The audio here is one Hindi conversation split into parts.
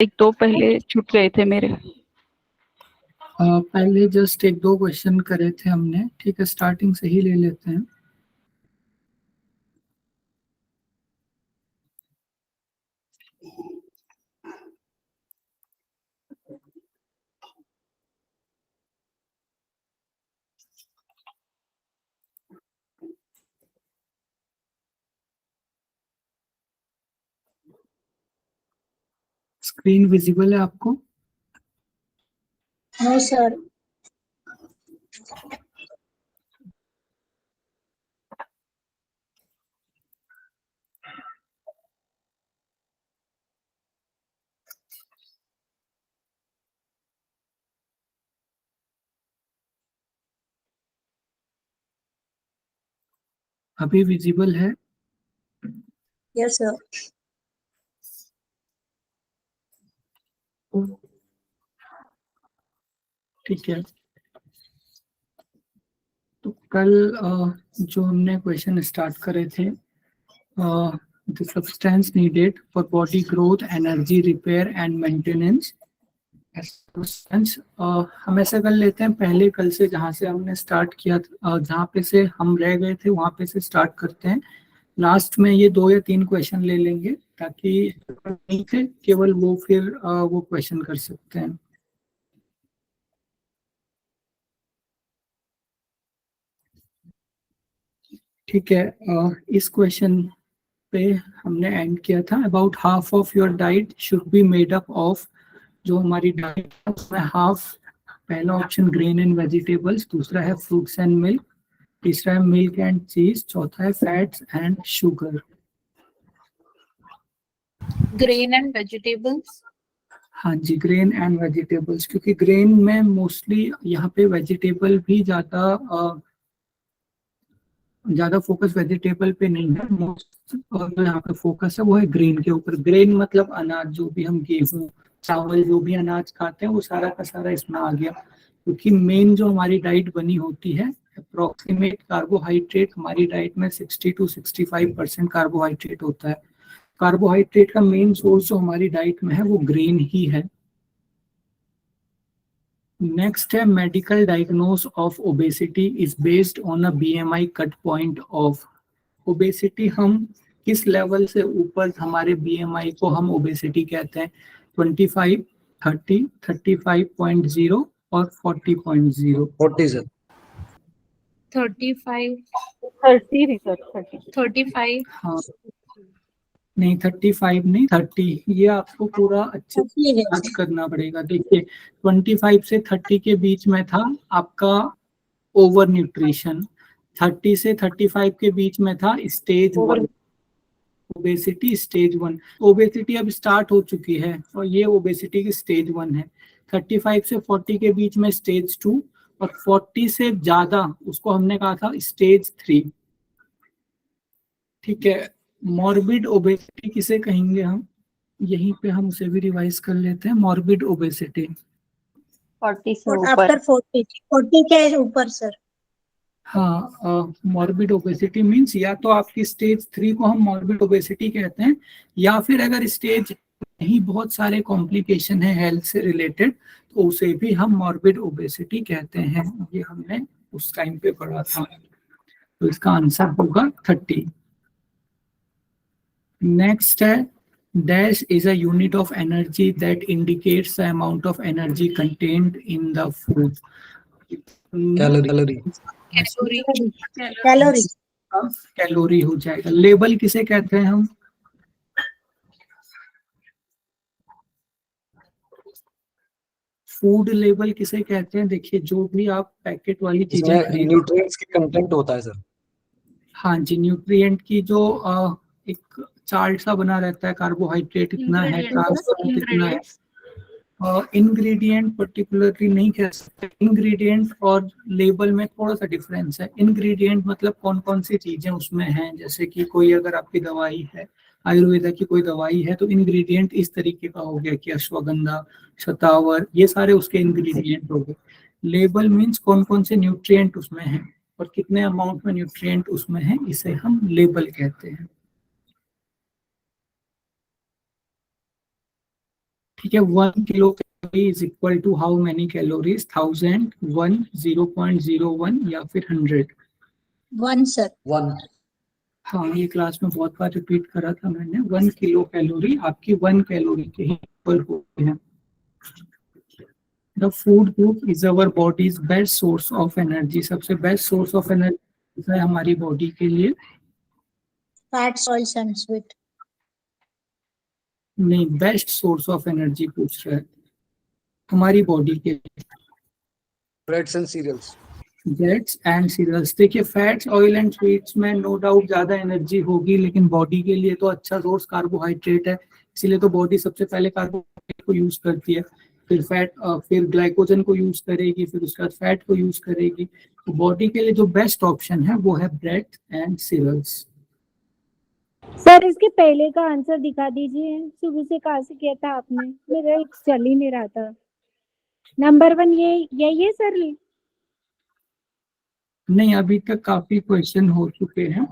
एक दो पहले छूट गए थे मेरे। पहले जस्ट एक दो क्वेश्चन करे थे हमने, ठीक है, स्टार्टिंग से ही ले लेते हैं। स्क्रीन विजिबल है आपको? No sir. अभी विजिबल है? Yes sir. ठीक है, तो कल जो हमने क्वेश्चन स्टार्ट करे थे, the substance needed for body growth, energy, repair and maintenance. हम ऐसा कर लेते हैं, पहले कल से जहाँ से हमने स्टार्ट किया था, जहाँ पे से हम रह गए थे वहाँ पे से स्टार्ट करते हैं। लास्ट में ये 2 या 3 क्वेश्चन ले लेंगे, ताकि नहीं थे केवल वो, फिर वो क्वेश्चन कर सकते हैं। ठीक है, इस क्वेश्चन पे हमने एंड किया था, about half of your diet should be made up of. जो हमारी डाइट है उसमें हाफ, पहला ऑप्शन ग्रेन एंड वेजिटेबल्स, दूसरा है फ्रूट्स एंड मिल्क, तीसरा है मिल्क एंड चीज, चौथा है fats and sugar. Grain and vegetables. हाँ जी, ग्रेन एंड वेजिटेबल्स, क्योंकि ग्रेन में मोस्टली यहाँ पे वेजिटेबल भी ज्यादा फोकस वेजिटेबल पे नहीं है, मोस्ट जो यहाँ पे फोकस है वो है ग्रेन के ऊपर। ग्रेन मतलब अनाज, जो भी हम गेहूं, चावल, जो भी अनाज खाते हैं वो सारा का सारा इसमें आ गया। क्योंकि मेन जो हमारी डाइट बनी होती है, अप्रोक्सीमेट कार्बोहाइड्रेट हमारी डाइट में 60 to 65% कार्बोहाइड्रेट होता है। कार्बोहाइड्रेट का मेन सोर्स जो हमारी डाइट में है वो ग्रेन ही है। नेक्स्ट है, medical diagnose of obesity is based on a BMI cut point of. Obesity हम किस लेवल से ऊपर हमारे बीएमआई को हम ओबेसिटी कहते हैं? 25, 30, 35.0 और 40.0। 40 सर। 35, 30 रिसर्च 35। हाँ, नहीं 35 नहीं, 30। ये आपको पूरा अच्छे से याद करना पड़ेगा। देखिए 25 से 30 के बीच में था आपका ओवर न्यूट्रिशन, 30 से 35 के बीच में था स्टेज 1 ओबेसिटी, स्टेज 1। ओबेसिटी अब स्टार्ट हो चुकी है और ये ओबेसिटी की स्टेज 1 है। 35 से 40 के बीच में स्टेज 2, और 40 से ज्यादा उसको हमने कहा था स्टेज 3। ठीक है, मॉर्बिड ओबेसिटी किसे कहेंगे हम? यहीं पे हम उसे भी रिवाइज कर लेते हैं। मॉर्बिड ओबेसिटी 40 से आफ्टर 40 के ऊपर सर। हाँ, मॉर्बिड ओबेसिटी मींस या तो आपकी स्टेज 3 को हम मॉर्बिड ओबेसिटी कहते हैं, या फिर अगर स्टेज नहीं, बहुत सारे कॉम्प्लिकेशन है हेल्थ से रिलेटेड, तो उसे भी हम मॉर्बिड ओबेसिटी कहते हैं। ये हमने उस टाइम पे पढ़ा था, तो इसका आंसर होगा 30। नेक्स्ट है, dash is a unit of energy that indicates the amount of energy contained in the food. Calorie. Calorie. Calorie हो जाएगा। लेबल किसे कहते हैं हम? फूड लेबल किसे कहते हैं? देखिए जो भी आप पैकेट वाली चीजें इसमें न्यूट्रिएंट्स की कंटेंट होता है सर। हाँ जी, न्यूट्रिएंट की जो एक चार्ट सा बना रहता है, कार्बोहाइड्रेट इतना है, कार्बोहाइड्रेट इतना है। इंग्रेडिएंट पर्टिकुलरली नहीं कह सकते, इंग्रेडिएंट और लेबल में थोड़ा सा डिफरेंस है। इंग्रेडिएंट मतलब कौन कौन सी चीजें उसमें हैं, जैसे कि कोई अगर आपकी दवाई है, आयुर्वेदा की कोई दवाई है, तो इंग्रेडिएंट इस तरीके का हो गया कि अश्वगंधा, शतावर, ये सारे उसके इंग्रेडिएंट हो गए। लेबल मीन्स कौन कौन से न्यूट्रिएंट उसमें हैं और कितने अमाउंट में न्यूट्रिएंट उसमें है, इसे हम लेबल कहते हैं। ठीक है, 1 kilo calorie is equal to how many calories, 1000, 1, 0.01 या फिर 100। 1 sir. 1. हाँ, ये क्लास में बहुत बार रिपीट करा था मैंने। 1 किलो कैलोरी आपकी 1 कैलोरी के ही इक्वल होती है। The food group is our bodies best source of energy. सबसे बेस्ट सोर्स ऑफ एनर्जी है हमारी बॉडी के लिए। Fats, oils and sweet. नहीं, बेस्ट सोर्स ऑफ एनर्जी पूछ रहा है हमारी बॉडी के लिए। Breads and cereals. Fats and cereals. देखिए, फैट्स, ऑयल एंड स्वीट्स में नो डाउट ज्यादा एनर्जी होगी, लेकिन बॉडी के लिए तो अच्छा सोर्स कार्बोहाइड्रेट है, इसीलिए तो बॉडी सबसे पहले कार्बोहाइड्रेट को यूज करती है, फिर फैट, फिर ग्लाइकोजन को यूज करेगी, फिर उसके बाद फैट को यूज करेगी। तो बॉडी के लिए जो बेस्ट ऑप्शन है वो है ब्रेड एंड सीरियल्स। सर इसके पहले का आंसर दिखा दीजिए, शुरू से कहाँ से किया था आपने, मेरा एक चल ही नहीं रहा था। नंबर 1 यही है सर? नहीं, अभी तक काफी क्वेश्चन हो चुके हैं,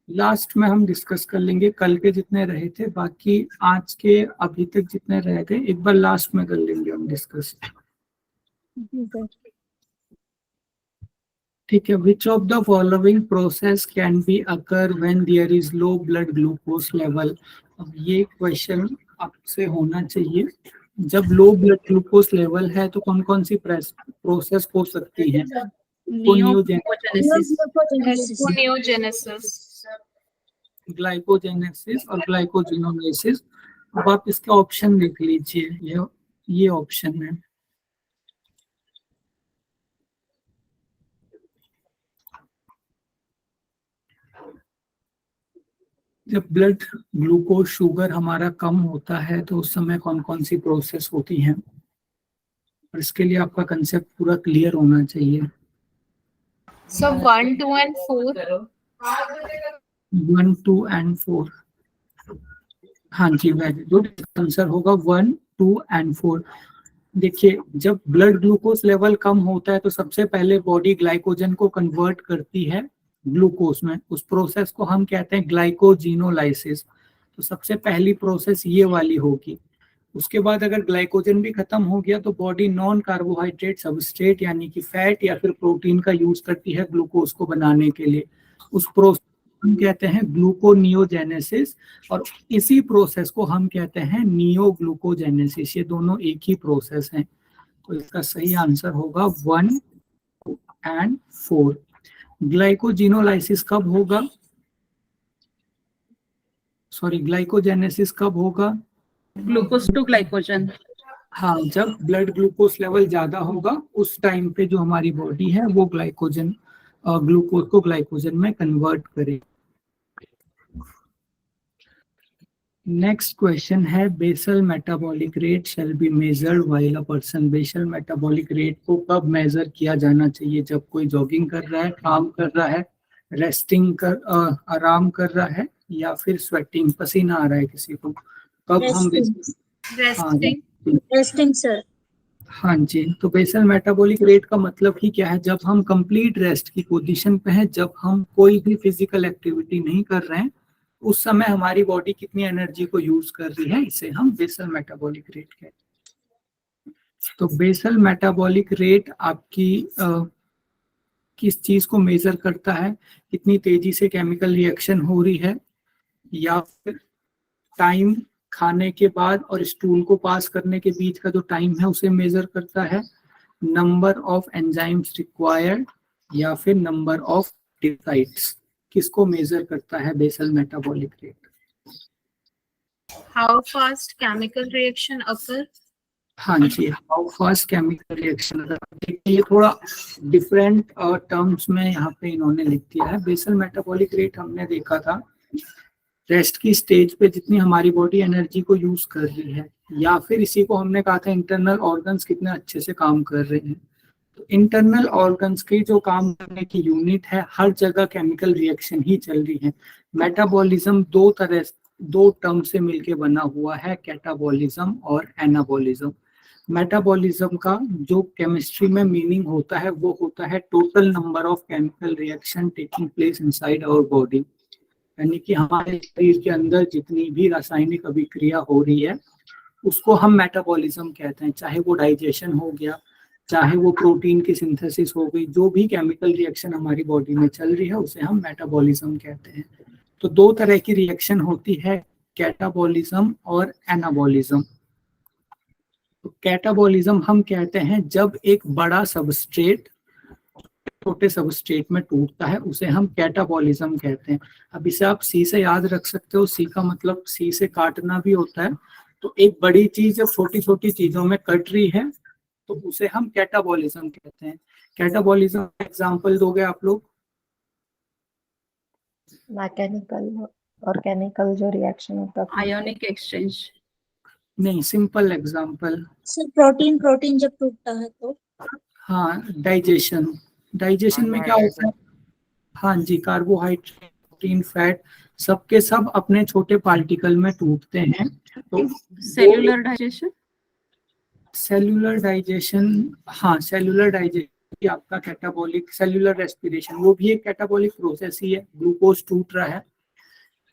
लास्ट में हम डिस्कस कर लेंगे। कल के जितने रहे थे, बाकी आज के अभी तक जितने रहे थे एक बार लास्ट में कर लेंगे हम डिस्कस। जी सर। ठीक है, which of the following process can be occur when there is low blood glucose level. अब ये क्वेश्चन आपसे होना चाहिए, जब लो ब्लड ग्लूकोज लेवल है तो कौन कौन सी प्रोसेस हो सकती है। Neogenesis. ग्लाइकोजेनेसिस और ग्लाइकोजिनोलाइसिस। अब आप इसके ऑप्शन देख लीजिए, ये ऑप्शन है। जब ब्लड ग्लूकोज शुगर हमारा कम होता है तो उस समय कौन कौन सी प्रोसेस होती हैं, और इसके लिए आपका कंसेप्ट पूरा क्लियर होना चाहिए। So 1, 2 and 4. 1, 2 and 4। हाँ जी, वेरी गुड, आंसर होगा 1, 2 and 4। देखिए, जब ब्लड ग्लूकोज लेवल कम होता है तो सबसे पहले बॉडी ग्लाइकोजन को कन्वर्ट करती है ग्लूकोज में, उस प्रोसेस को हम कहते हैं ग्लाइकोजिनोलाइसिस। तो सबसे पहली प्रोसेस ये वाली होगी। उसके बाद अगर ग्लाइकोजन भी खत्म हो गया तो बॉडी नॉन कार्बोहाइड्रेट सबस्ट्रेट यानी कि फैट या फिर प्रोटीन का यूज करती है ग्लूकोज को बनाने के लिए। उस प्रोसेस हम कहते हैं ग्लूकोनियोजेनेसिस, और इसी प्रोसेस को हम कहते हैं नियोग्लूकोजेनेसिस। ये दोनों एक ही प्रोसेस हैं, तो इसका सही आंसर होगा 1 and 4। ग्लाइकोजिनोलाइसिस कब होगा, सॉरी ग्लाइकोजेनेसिस कब होगा? Glucose to glycogen. हाँ, जब ब्लड ग्लूकोज लेवल ज्यादा होगा उस टाइम पे जो हमारी बॉडी है वो ग्लूकोज को ग्लाइकोजन में कन्वर्ट करे। नेक्स्ट क्वेश्चन है, basal metabolic rate shall be measured while a person. Basal metabolic rate को कब मेजर किया जाना चाहिए? जब कोई जॉगिंग कर रहा है, काम कर रहा है, आराम कर रहा है, या फिर स्वेटिंग, पसीना आ रहा है किसी को, कब हम Resting. Resting sir. हाँ जी, तो बेसल मेटाबॉलिक रेट का मतलब ही क्या है? जब हम कंप्लीट रेस्ट की पोजीशन पे हैं, जब हम कोई भी फिजिकल एक्टिविटी नहीं कर रहे हैं, उस समय हमारी बॉडी कितनी एनर्जी को यूज कर रही है, इसे हम बेसल मेटाबॉलिक रेट कहते हैं। तो बेसल मेटाबॉलिक रेट आपकी किस चीज को मेजर करता है? कितनी तेजी से केमिकल रिएक्शन हो रही है, या फिर टाइम खाने के बाद और स्टूल को पास करने के बीच का जो टाइम है उसे मेजर करता है, नंबर ऑफ एंजाइम्स रिक्वायर्ड, या फिर नंबर ऑफ पेप्टाइड्स। किसको मेजर करता है basal metabolic rate? How fast chemical reaction occur? हाँ जी, हाउ फास्ट केमिकल रिएक्शन। ये थोड़ा डिफरेंट टर्म्स में यहाँ पे इन्होंने लिख दिया है। बेसल मेटाबॉलिक रेट हमने देखा था रेस्ट की स्टेज पे जितनी हमारी बॉडी एनर्जी को यूज कर रही है, या फिर इसी को हमने कहा था इंटरनल ऑर्गन्स कितने अच्छे से काम कर रहे हैं। तो इंटरनल ऑर्गन्स की जो काम करने की यूनिट है, हर जगह केमिकल रिएक्शन ही चल रही है। मेटाबॉलिज्म दो टर्म से मिलके बना हुआ है, कैटाबॉलिज्म और एनाबॉलिज्म। मेटाबॉलिज्म का जो केमिस्ट्री में मीनिंग होता है वो होता है total number of chemical reaction taking place inside our body, यानी कि हमारे शरीर के अंदर जितनी भी रासायनिक अभिक्रिया हो रही है उसको हम मेटाबॉलिज्म कहते हैं। चाहे वो डाइजेशन हो गया, चाहे वो प्रोटीन की सिंथेसिस हो गई, जो भी केमिकल रिएक्शन हमारी बॉडी में चल रही है उसे हम मेटाबॉलिज्म कहते हैं। तो दो तरह की रिएक्शन होती है, कैटाबॉलिज्म और एनाबॉलिज्म। तो कैटाबॉलिज्म हम कहते हैं जब एक बड़ा सबस्ट्रेट छोटे सबस्ट्रेट में टूटता है, उसे हम कैटाबॉलिज्म कहते हैं। अब इसे आप सी से याद रख सकते हो, सी का मतलब सी से काटना भी होता है। तो एक बड़ी चीज जब छोटी छोटी चीजों में कट रही है तो उसे हम कैटाबॉलिज्म कहते हैं। कैटाबॉलिज्म एग्जांपल दोगे आप लोग? मैकेनिकल और केमिकल जो रिएक्शन होता है। Ionic exchange. नहीं, simple example. Sir protein protein जब टूटता है तो? हाँ, डाइजेशन। डाइजेशन में क्या होता है? हाँ जी, कार्बोहाइड्रेट, प्रोटीन, फैट सबके सब अपने छोटे पार्टिकल में टूटते हैं। तो सेल्यूलर डाइजेशन। सेल्यूलर डाइजेशन, हाँ सेल्यूलर डाइजेशन आपका कैटाबॉलिक, सेल्यूलर रेस्पिरेशन वो भी एक कैटाबॉलिक प्रोसेस ही है, ग्लूकोज टूट रहा है।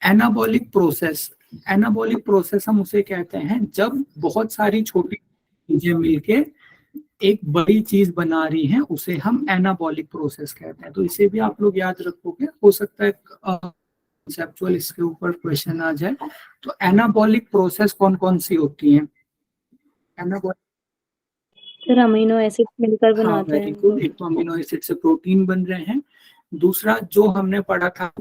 एनाबॉलिक प्रोसेस, एनाबॉलिक प्रोसेस हम उसे कहते हैं जब बहुत सारी छोटी चीजें मिलके एक बड़ी चीज बना रही हैं, उसे हम एनाबॉलिक प्रोसेस कहते हैं। तो इसे भी आप लोग याद रखोगे, हो सकता है कंसेप्चुअल इसके ऊपर क्वेश्चन आ जाए। तो एनाबॉलिक प्रोसेस कौन कौन सी होती हैं? एनाबॉलिक, फिर अमीनो एसिड मिलकर बनाते वेरी हैं गुड। एक तो अमीनो एसिड से प्रोटीन बन रहे हैं, दूसरा जो हमने पढ़ा था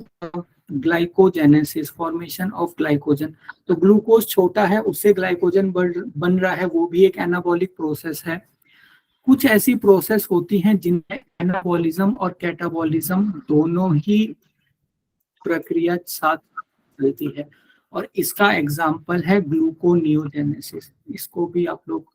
ग्लाइकोजेनेसिस, फॉर्मेशन ऑफ ग्लाइकोजन। तो ग्लूकोज छोटा है, उससे ग्लाइकोजन बन रहा है, वो भी एक एनाबॉलिक प्रोसेस है। कुछ ऐसी प्रोसेस होती हैं जिनमें एनाबॉलिज्म और कैटाबॉलिज्म दोनों ही प्रक्रिया साथ चलती है, और इसका एग्जाम्पल है ग्लूकोनियोजेनेसिस। इसको भी आप लोग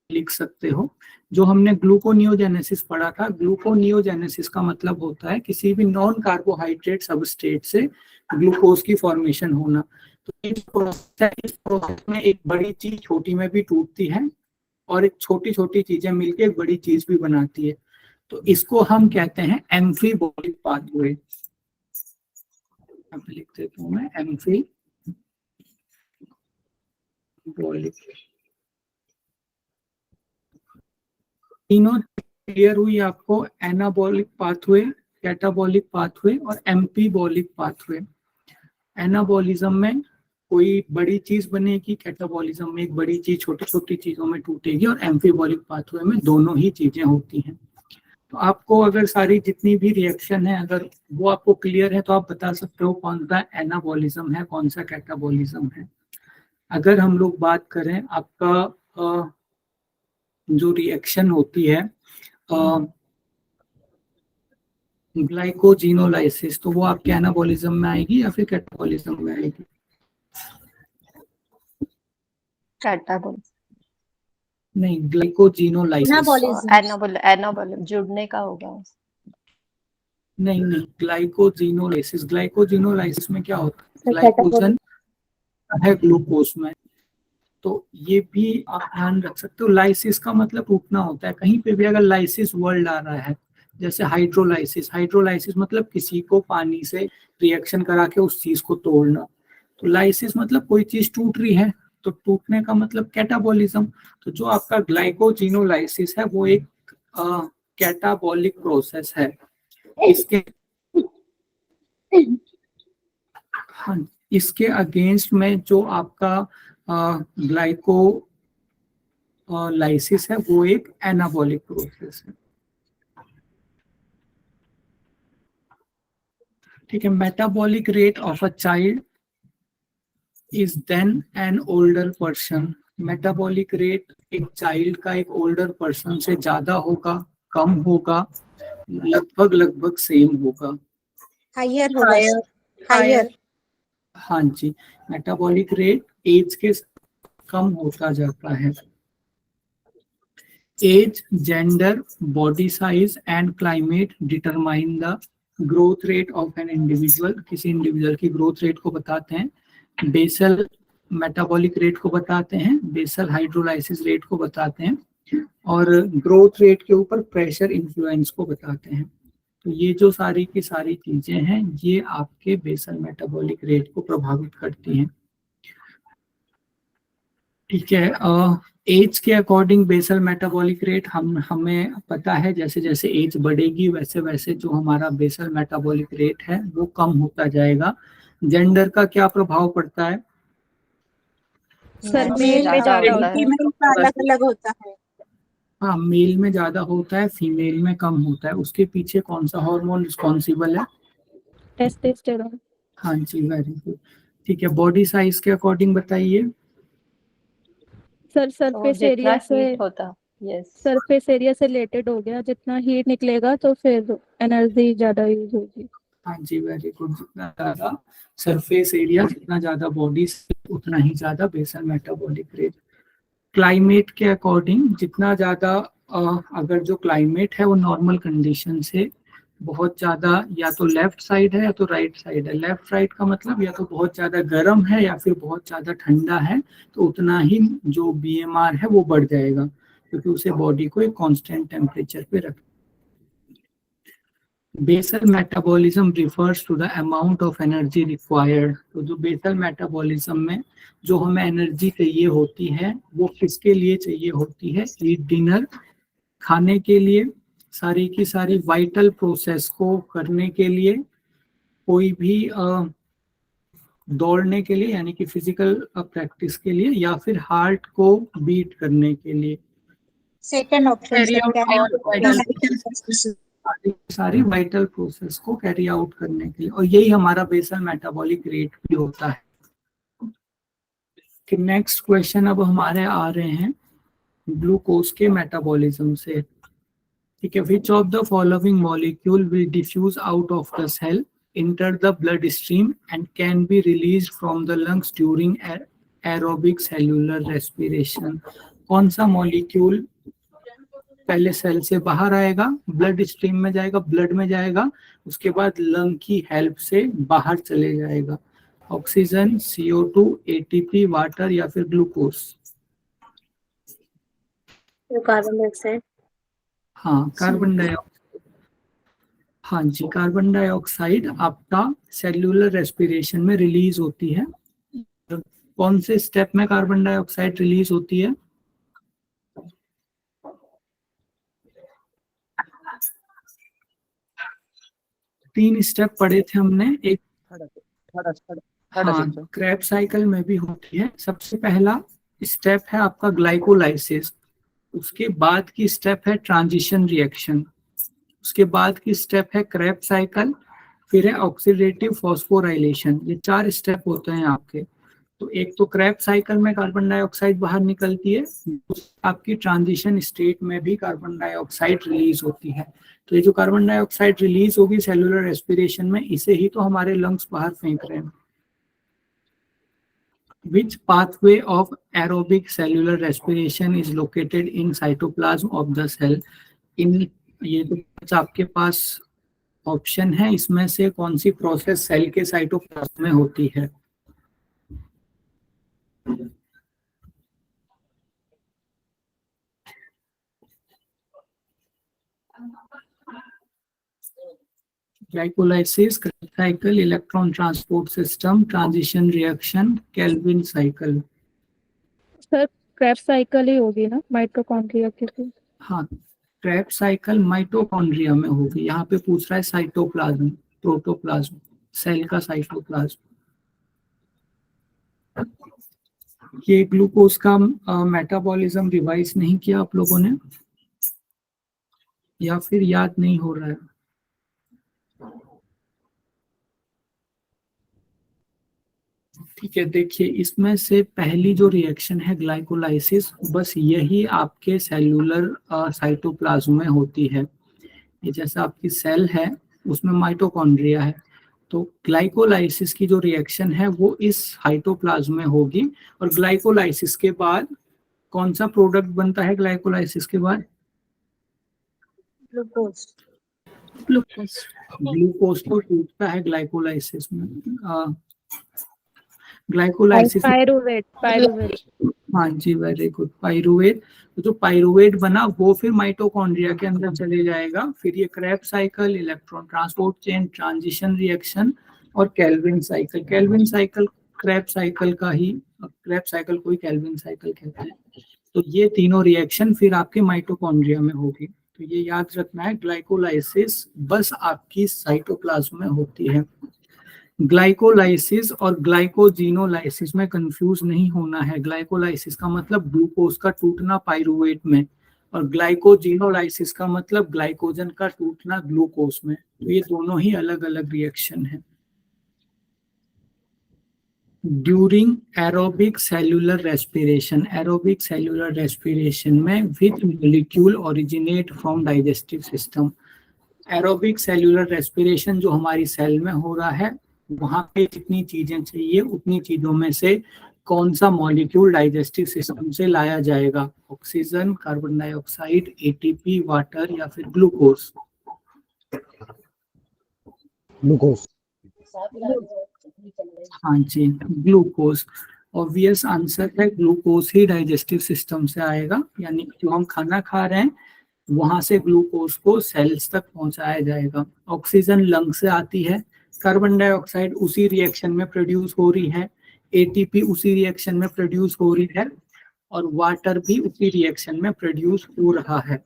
लिख सकते हो। जो हमने ग्लूकोनियोजेनेसिस पढ़ा था, ग्लूकोनियोजेनेसिस का मतलब होता है किसी भी नॉन कार्बोहाइड्रेट सबस्ट्रेट से ग्लूकोज की फॉर्मेशन होना। तो इस प्रोसेस में एक बड़ी चीज छोटी में भी टूटती है और एक छोटी छोटी चीजें मिलकर एक बड़ी चीज भी बनाती है। तो इसको हम कहते हैं एम्फीबॉलिक पाथवे। लिख देता हूँ मैं, एम्फीबॉलिक। तीनों क्लियर हुई आपको? एनाबॉलिक पाथवे, कैटाबॉलिक पाथवे और एम्फीबॉलिक पाथवे। एनाबॉलिज्म में कोई बड़ी चीज बनेगी, कैटाबॉलिज्म में एक बड़ी चीज छोटी छोटी चीजों में टूटेगी, और एम्फीबॉलिक पाथवे में दोनों ही चीजें होती हैं। तो आपको अगर सारी जितनी भी रिएक्शन है अगर वो आपको क्लियर है तो आप बता सकते हो कौन सा एनाबॉलिज्म है, कौन सा कैटाबॉलिज्म है। अगर हम लोग बात करें आपका जो रिएक्शन होती है ग्लाइकोजिनोलाइसिस, तो वो आपके एनाबॉलिज्म में आएगी या फिर कैटाबॉलिज्म में आएगी? कैटाबॉलिज्म। नहीं, ग्लाइकोजिनोलाइसिस। एनाबॉलिज्म जुड़ने का होगा। नहीं, ग्लाइकोजिनोलाइसिस। ग्लाइकोजिनोलाइसिस में क्या होता है? ग्लाइकोजन है ग्लूकोज में। तो ये भी आप ध्यान रख सकते हो। लाइसिस का मतलब टूटना होता है। कहीं पे भी अगर लाइसिस वर्ड आ रहा है, जैसे हाइड्रोलाइसिस, हाइड्रोलाइसिस मतलब किसी को पानी से रिएक्शन करा के उस चीज को तोड़ना। तो लाइसिस मतलब कोई चीज टूट रही है, तो टूटने का मतलब कैटाबॉलिज्म। तो जो आपका ग्लाइकोजिनोलाइसिस है वो एक कैटाबॉलिक प्रोसेस है। इसके हाँ, इसके अगेंस्ट में जो आपका ग्लाइकोलाइसिस है वो एक एनाबॉलिक प्रोसेस है। ठीक है। Metabolic rate of a child is then an older person. Metabolic rate एक चाइल्ड का एक ओल्डर पर्सन से ज्यादा होगा, कम होगा, लगभग सेम होगा? हायर होगा, हायर। हाँ जी, मेटाबॉलिक रेट एज के कम होता जाता है। Age, gender, body size and climate determine the growth rate of an individual. किसी इंडिविजुअल की ग्रोथ रेट को बताते हैं। बेसल मेटाबॉलिक रेट को बताते हैं, बेसल हाइड्रोलाइसिस रेट को बताते हैं, और ग्रोथ रेट के ऊपर प्रेशर इन्फ्लुएंस को बताते हैं। तो ये जो सारी की सारी चीजें हैं ये आपके बेसल मेटाबॉलिक रेट को प्रभावित करती हैं। ठीक है, एज के अकॉर्डिंग बेसल मेटाबॉलिक रेट हमें पता है, जैसे जैसे एज बढ़ेगी वैसे वैसे जो हमारा बेसल मेटाबॉलिक रेट है वो कम होता जाएगा। जेंडर का क्या प्रभाव पड़ता है? सर Next मेल में ज्यादा ज्यादा होता है। फीमेल का अलग अलग होता है। हाँ, मेल में ज्यादा होता है, फीमेल में कम होता है। उसके पीछे कौन सा हार्मोन रिस्पॉन्सिबल है? टेस्टोस्टेरोन। हाँ जी, वेरी गुड। ठीक है, बॉडी साइज के अकॉर्डिंग बताइए। सर तो सरफेस जितना एरिया से, हीट होता, यस, सरफेस एरिया से रिलेटेड हो गया, जितना हीट निकलेगा तो फिर एनर्जी ज्यादा यूज होगी। हाँ जी, वेरी गुड। जितना ज्यादा सरफेस एरिया, जितना ज्यादा बॉडी, उतना ही ज्यादा बेसल मेटाबॉलिक रेट। क्लाइमेट के अकॉर्डिंग जितना ज्यादा अगर जो क्लाइमेट है वो नॉर्मल कंडीशन से बहुत ज्यादा या तो लेफ्ट साइड है या तो राइट साइड है। लेफ्ट साइड का मतलब या तो बहुत ज्यादा गर्म है या फिर बहुत ज्यादा ठंडा है, तो उतना ही जो बीएमआर है वो बढ़ जाएगा, क्योंकि उसे बॉडी को एक कांस्टेंट टेम्परेचर पे रख। Basal metabolism refers to the amount of energy required. तो जो बेसल मेटाबॉलिज्म में जो हमें एनर्जी चाहिए होती है वो किसके लिए चाहिए होती है? ईट डिनर, खाने के लिए, सारी की सारी वाइटल प्रोसेस को करने के लिए, कोई भी दौड़ने के लिए यानी कि फिजिकल प्रैक्टिस के लिए, या फिर हार्ट को बीट करने के लिए। सेकंड ऑप्शन Carry out सारी वाइटल प्रोसेस को कैरी आउट करने के लिए, और यही हमारा बेसल मेटाबॉलिक रेट भी होता है। कि नेक्स्ट क्वेश्चन अब हमारे आ रहे हैं ग्लूकोज के मेटाबॉलिज्म से। ठीक है, which of the following molecule will diffuse out of the cell, enter the blood stream and can be released from the lungs during aerobic cellular respiration? कौन सा मॉलिक्यूल पहले सेल से बाहर आएगा, ब्लड स्ट्रीम में जाएगा, ब्लड में जाएगा, उसके बाद लंग की हेल्प से बाहर चले जाएगा? ऑक्सीजन, CO2, ATP, वाटर या फिर ग्लूकोज? Carbon dioxide. हाँ, कार्बन डाइऑक्साइड। हाँ जी, कार्बन डाइऑक्साइड आपका सेल्यूलर रेस्पिरेशन में रिलीज होती है। कौन से स्टेप में कार्बन डाइऑक्साइड रिलीज होती है? तीन स्टेप पढ़े थे हमने। एक हाँ, क्रेब साइकिल में भी होती है। सबसे पहला स्टेप है आपका ग्लाइकोलाइसिस, उसके बाद की स्टेप है ट्रांजिशन रिएक्शन, उसके बाद की स्टेप है क्रेब साइकिल, फिर है ऑक्सीडेटिव फॉस्फोराइलेशन। ये चार स्टेप होते हैं आपके। तो एक तो क्रेब साइकिल में कार्बन डाइऑक्साइड बाहर निकलती है, आपकी ट्रांजिशन स्टेट में भी कार्बन डाइऑक्साइड रिलीज होती है। तो ये जो कार्बन डाइऑक्साइड रिलीज होगी सेलुलर रेस्पिरेशन में, इसे ही तो हमारे लंग्स बाहर फेंक रहे हैं। Which pathway of aerobic cellular respiration is located in cytoplasm of the cell? इन ये तो आपके पास ऑप्शन है, इसमें से कौन सी प्रोसेस सेल के साइटोप्लाज्म में होती है? Glycolysis, Kreb cycle, electron transport system, transition reaction, Calvin cycle? Sir Kreb cycle ही होगी ना, माइटोकॉन्ड्रिया के लिए। हाँ, क्रेब साइकिल माइटोकॉन्ड्रिया में होगी। यहाँ पे पूछ रहा है साइटोप्लाज्म, प्रोटोप्लाज्म, सेल का साइटोप्लाज्म। ये ग्लूकोज का मेटाबॉलिज्म रिवाइज नहीं किया आप लोगों ने, या फिर याद नहीं हो रहा है? ठीक है, देखिए इसमें से पहली जो रिएक्शन है ग्लाइकोलाइसिस, बस यही आपके सेलुलर साइटोप्लाज्म में होती है। ये जैसा आपकी सेल है उसमें माइटोकॉन्ड्रिया है, तो ग्लाइकोलाइसिस की जो रिएक्शन है वो इस साइटोप्लाज्म में होगी। और ग्लाइकोलाइसिस के बाद कौन सा प्रोडक्ट बनता है? ग्लाइकोलाइसिस के बाद ग्लूकोज। ग्लूकोज तो टूटता है ग्लाइकोलाइसिस में। Glycolysis, pyruvate. हाँ जी, वेरी गुड, पाइरुवेट। तो जो पाइरुवेट बना वो फिर माइटोकॉन्ड्रिया के अंदर चले जाएगा। फिर ये Kreb cycle, electron transport chain, transition reaction और Calvin cycle. Calvin cycle Krebs cycle का ही, क्रेब्स साइकिल को ही केल्विन साइकिल कहते हैं। तो ये तीनों रिएक्शन फिर आपके माइटोकॉन्ड्रिया में होगी। तो ये याद रखना है, ग्लाइकोलाइसिस बस आपकी साइटोप्लाज्म में होती है। ग्लाइकोलाइसिस और ग्लाइकोजिनोलाइसिस में कंफ्यूज नहीं होना है। ग्लाइकोलाइसिस का मतलब ग्लूकोज का टूटना पाइरुवेट में, और ग्लाइकोजिनोलाइसिस का मतलब ग्लाइकोजन का टूटना ग्लूकोज में। तो ये दोनों ही अलग अलग रिएक्शन है। During aerobic cellular respiration, aerobic cellular respiration में which molecule originate from digestive system. Aerobic cellular respiration जो हमारी सेल में हो रहा है, वहां पे जितनी चीजें चाहिए उतनी चीजों में से कौन सा मॉलिक्यूल डाइजेस्टिव सिस्टम से लाया जाएगा? Oxygen, carbon dioxide, ATP, water या फिर ग्लूकोज? ग्लूकोज। हाँ जी, ग्लूकोज। ऑब्वियस आंसर है, ग्लूकोज ही डाइजेस्टिव सिस्टम से आएगा, यानी जो हम खाना खा रहे हैं वहां से ग्लूकोज को सेल्स तक पहुंचाया जाएगा। ऑक्सीजन लंग से आती है, कार्बन डाइऑक्साइड उसी रिएक्शन में प्रोड्यूस हो रही है, एटीपी उसी रिएक्शन में प्रोड्यूस हो रही है, और वाटर भी उसी रिएक्शन में प्रोड्यूस हो रहा है।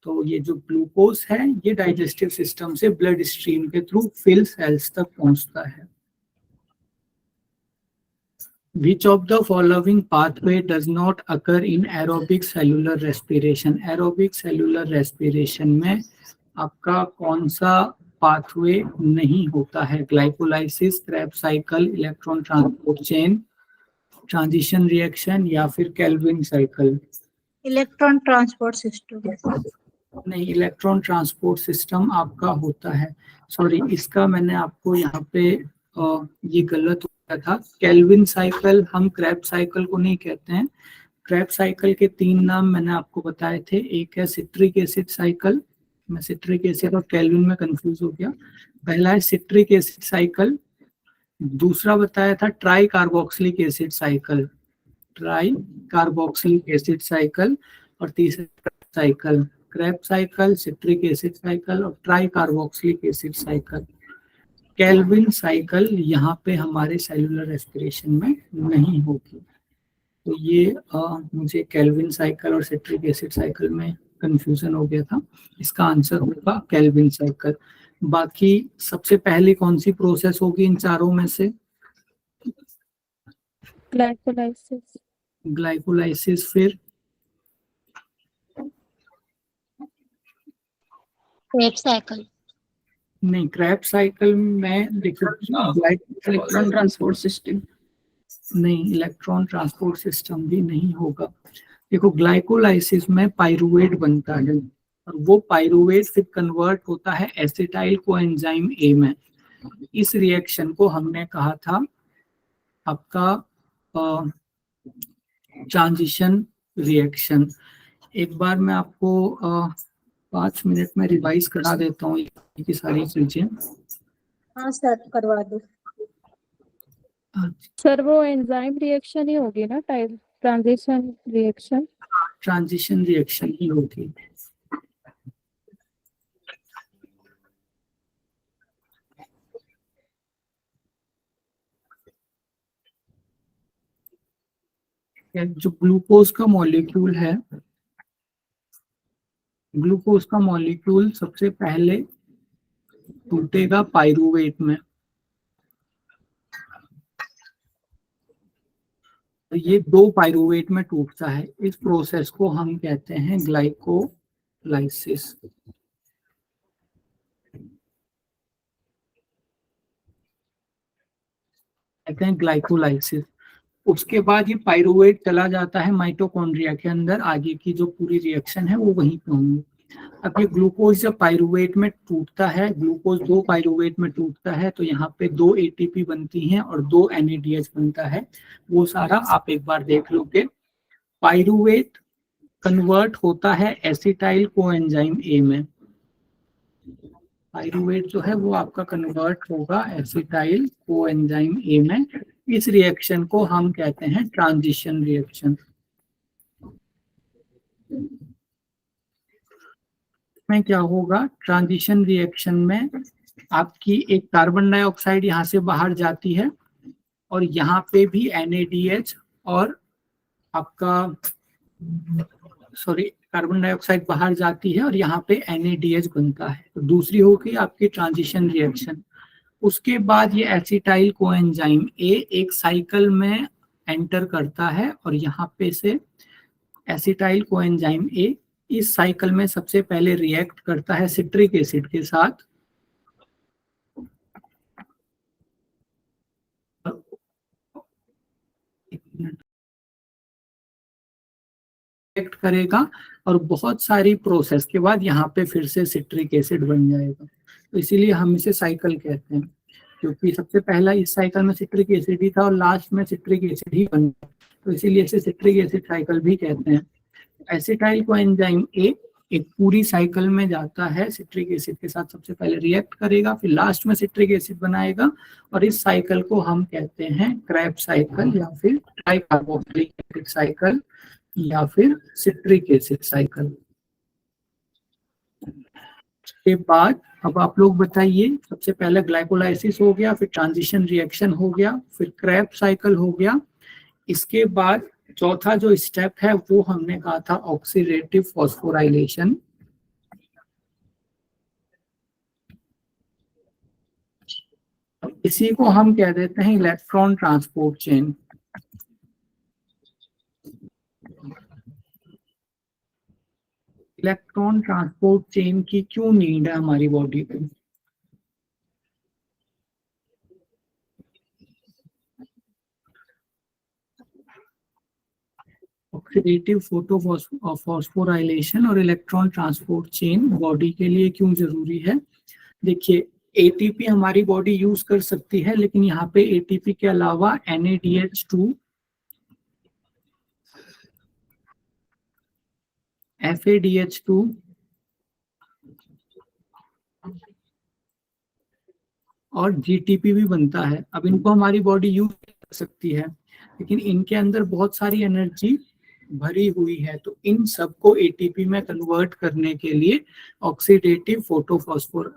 तो ये जो ग्लूकोज है ये डाइजेस्टिव सिस्टम से ब्लड स्ट्रीम के थ्रू फिल सेल्स तक पहुंचता है। Which of the following pathway does not occur in aerobic cellular respiration? Aerobic cellular respiration में आपका कौन सा पाथवे नहीं होता है? Glycolysis, Krebs cycle, electron transport chain, transition reaction या फिर kelvin cycle? Electron transport system. नहीं, इलेक्ट्रॉन ट्रांसपोर्ट सिस्टम आपका होता है। सॉरी, इसका मैंने आपको यहाँ पे ये गलत हो गया था। केल्विन साइकिल हम क्रेब्स साइकिल को नहीं कहते हैं। क्रेब्स साइकिल के 3 नाम मैंने आपको बताए थे। एक है सिट्रिक एसिड साइकिल, मैं सिट्रिक एसिड और केल्विन में कंफ्यूज हो गया। पहला है सिट्रिक एसिड साइकिल, दूसरा बताया था tricarboxylic acid cycle, tricarboxylic acid cycle, और तीसरा cycle Krebs cycle, citric acid cycle और tricarboxylic acid cycle. Calvin cycle यहाँ पे हमारे सेलुलर रेस्पिरेशन में नहीं होगी। तो ये मुझे केल्विन साइकिल और सिट्रिक एसिड साइकिल में कंफ्यूजन हो गया था। इसका आंसर होगा केल्विन साइकिल। बाकी सबसे पहले कौन सी प्रोसेस होगी इन चारों में से? ग्लाइकोलाइसिस। ग्लाइकोलाइसिस। फिर क्रेब्स साइकिल। नहीं, क्रेब्स साइकिल में देखो इलेक्ट्रॉन ट्रांसपोर्ट सिस्टम नहीं, इलेक्ट्रॉन ट्रांसपोर्ट सिस्टम भी नहीं होगा। देखो ग्लाइकोलाइसिस में पाइरुवेट बनता है और वो पाइरुवेट फिर कन्वर्ट होता है एसिटाइल कोएंजाइम ए में। इस रिएक्शन को हमने कहा था आपका ट्रांजिशन रिएक्शन। एक बार मैं आपको 5 मिनट में रिवाइज करा देता हूँ ये सारी चीजें। हाँ सर, करवा दो। सर वो एंजाइम रिएक्शन ही होगी ना, type transition reaction? Transition reaction ही होगी। जो ग्लूकोज का मॉलिक्यूल है, ग्लूकोज का मॉलिक्यूल सबसे पहले टूटेगा पाइरुवेट में। तो ये 2 पाइरुवेट में टूटता है। इस प्रोसेस को हम कहते हैं ग्लाइकोलाइसिस। कहते हैं ग्लाइकोलाइसिस। उसके बाद ये पाइरुवेट चला जाता है माइटोकॉन्ड्रिया के अंदर। आगे की जो पूरी रिएक्शन है वो वहीं पे होंगी। अब ये ग्लूकोज जब पाइरुवेट में टूटता है, ग्लूकोज 2 पाइरुवेट में टूटता है, तो यहाँ पे 2 एटीपी बनती हैं और 2 NADH बनता है। वो सारा आप एक बार देख लोगे। पाइरुवेट कन्वर्ट होता है एसिटाइल कोएंजाइम ए में। पाइरुवेट जो है वो आपका कन्वर्ट होगा एसिटाइल कोएंजाइम ए में। इस रिएक्शन को हम कहते हैं ट्रांजिशन रिएक्शन। में क्या होगा? ट्रांजिशन रिएक्शन में आपकी एक कार्बन डाइऑक्साइड यहाँ से बाहर जाती है और यहाँ पे भी NADH और आपका सॉरी कार्बन डाइऑक्साइड बाहर जाती है और यहाँ पे NADH बनता है। तो दूसरी होगी आपकी ट्रांजिशन रिएक्शन। उसके बाद ये एसिटाइल कोएंजाइम A एक साइकिल में एंटर करता है और यहाँ पे से एसिटाइल कोएंजाइम A इस साइकिल में सबसे पहले रिएक्ट करता है सिट्रिक एसिड के साथ। रिएक्ट करेगा और बहुत सारी प्रोसेस के बाद यहाँ पे फिर से सिट्रिक एसिड बन जाएगा। तो इसीलिए हम इसे साइकिल कहते हैं, क्योंकि सबसे पहला इस साइकिल में सिट्रिक एसिड ही था और लास्ट में सिट्रिक एसिड ही बन गया, तो इसीलिए इसे सिट्रिक एसिड साइकिल भी कहते हैं। एसिटाइल कोएंजाइम A एक पूरी साइकिल में जाता है, सिट्रिक एसिड के साथ सबसे पहले रिएक्ट करेगा, फिर लास्ट में सिट्रिक एसिड बनाएगा और इस साइकिल को हम कहते हैं क्रेब्स साइकिल या फिर ट्राइकार्बोक्सिलिक एसिड साइकिल या फिर सिट्रिक एसिड साइकिल। के बाद अब आप लोग बताइए, सबसे पहले ग्लाइकोलाइसिस हो गया, फिर ट्रांजिशन रिएक्शन हो गया, फिर क्रेब्स साइकिल हो गया। इसके बाद चौथा जो स्टेप है वो हमने कहा था ऑक्सीडेटिव फॉस्फोराइलेशन। इसी को हम कह देते हैं electron transport chain. Electron transport chain की क्यों नीड है हमारी बॉडी को? ऑक्सीडेटिव फॉस्फोराइलेशन और इलेक्ट्रॉन ट्रांसपोर्ट चेन बॉडी के लिए क्यों जरूरी है? देखिए, एटीपी हमारी बॉडी यूज कर सकती है, लेकिन यहाँ पे एटीपी के अलावा NADH2, FADH2 और GTP भी बनता है। अब इनको हमारी बॉडी यूज कर सकती है, लेकिन इनके अंदर बहुत सारी एनर्जी भरी हुई है, तो इन सबको एटीपी में कन्वर्ट करने के लिए ऑक्सीडेटिव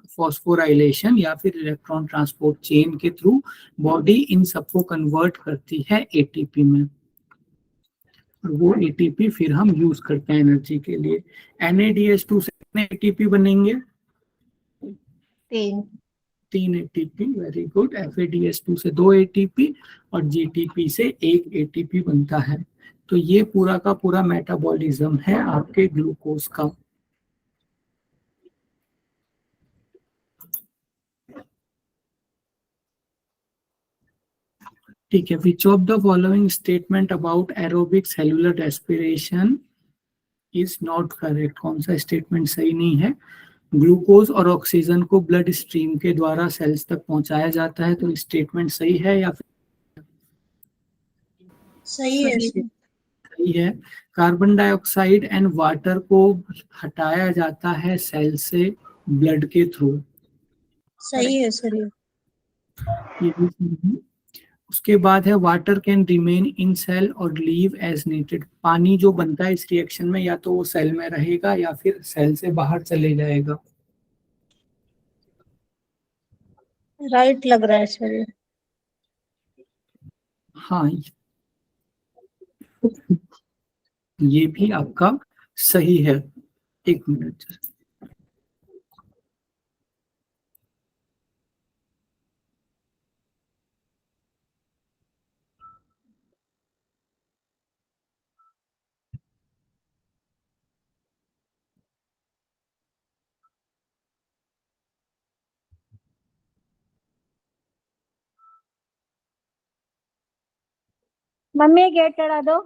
फॉस्फोराइलेशन या फिर इलेक्ट्रॉन ट्रांसपोर्ट चेन के थ्रू बॉडी इन सबको कन्वर्ट करती है एटीपी में, और वो एटीपी फिर हम यूज करते हैं एनर्जी के लिए। NADH2 से कितने एटीपी बनेंगे? 3 एटीपी, वेरी गुड। FADH2 से 2 एटीपी और GTP से 1 एटीपी बनता है। तो ये पूरा का पूरा मेटाबॉलिज्म है आपके ग्लूकोज का। ठीक है, which of the following statement about aerobic cellular respiration is not correct? कौन सा स्टेटमेंट सही नहीं है? ग्लूकोज और ऑक्सीजन को ब्लड स्ट्रीम के द्वारा सेल्स तक पहुंचाया जाता है, तो स्टेटमेंट सही है या फिर? सही है। सही है। कार्बन डाइऑक्साइड एंड वाटर को हटाया जाता है सेल से ब्लड के थ्रू। सही है सर। ये भी सही है। उसके बाद है water can remain in cell और लीव एज नीडेड। पानी जो बनता है इस रिएक्शन में या तो वो सेल में रहेगा या फिर सेल से बाहर चले जाएगा। राइट लग रहा है सर। हाँ, ये भी आपका सही है। एक मिनट, मम्मी गेट चढ़ा दो।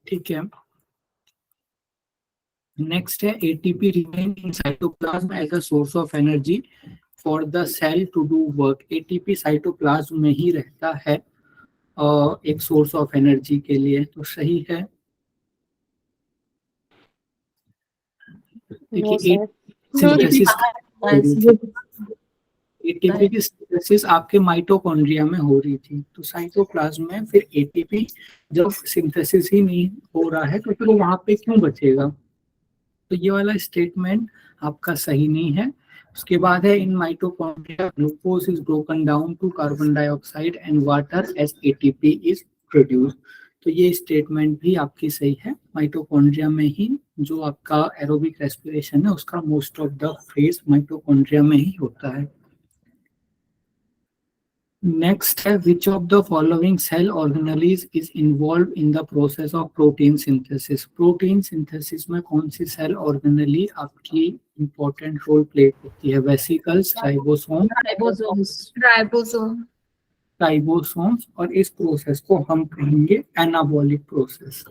ठीक है। नेक्स्ट है ATP remain in cytoplasm as a source of energy for the cell to do work. ATP cytoplasm में ही रहता है एक सोर्स ऑफ एनर्जी के लिए, तो सही है। देखिए सिंथेसिस एटीपी की सिंथेसिस आपके माइटोकॉन्ड्रिया में हो रही थी, तो साइटोप्लाज्म में फिर एटीपी जब सिंथेसिस ही नहीं हो रहा है तो फिर वो वहां पे क्यों बचेगा? तो ये वाला स्टेटमेंट आपका सही नहीं है। उसके बाद है in mitochondria glucose is broken down to carbon dioxide and water as ATP is produced. तो ये स्टेटमेंट भी आपकी सही है। माइटोकॉन्ड्रिया में ही जो आपका एरोबिक रेस्पिरेशन है उसका most of the phase mitochondria में ही होता है। नेक्स्ट है which of the following cell organelles is involve in the process of protein synthesis. Protein synthesis में कौन सी सेल ऑर्गेनेली आपकी इंपॉर्टेंट रोल प्ले करती है? वेसिकल्स, राइबोसोम, राइबोसोम्स, और इस प्रोसेस को हम कहेंगे एनाबॉलिक प्रोसेस।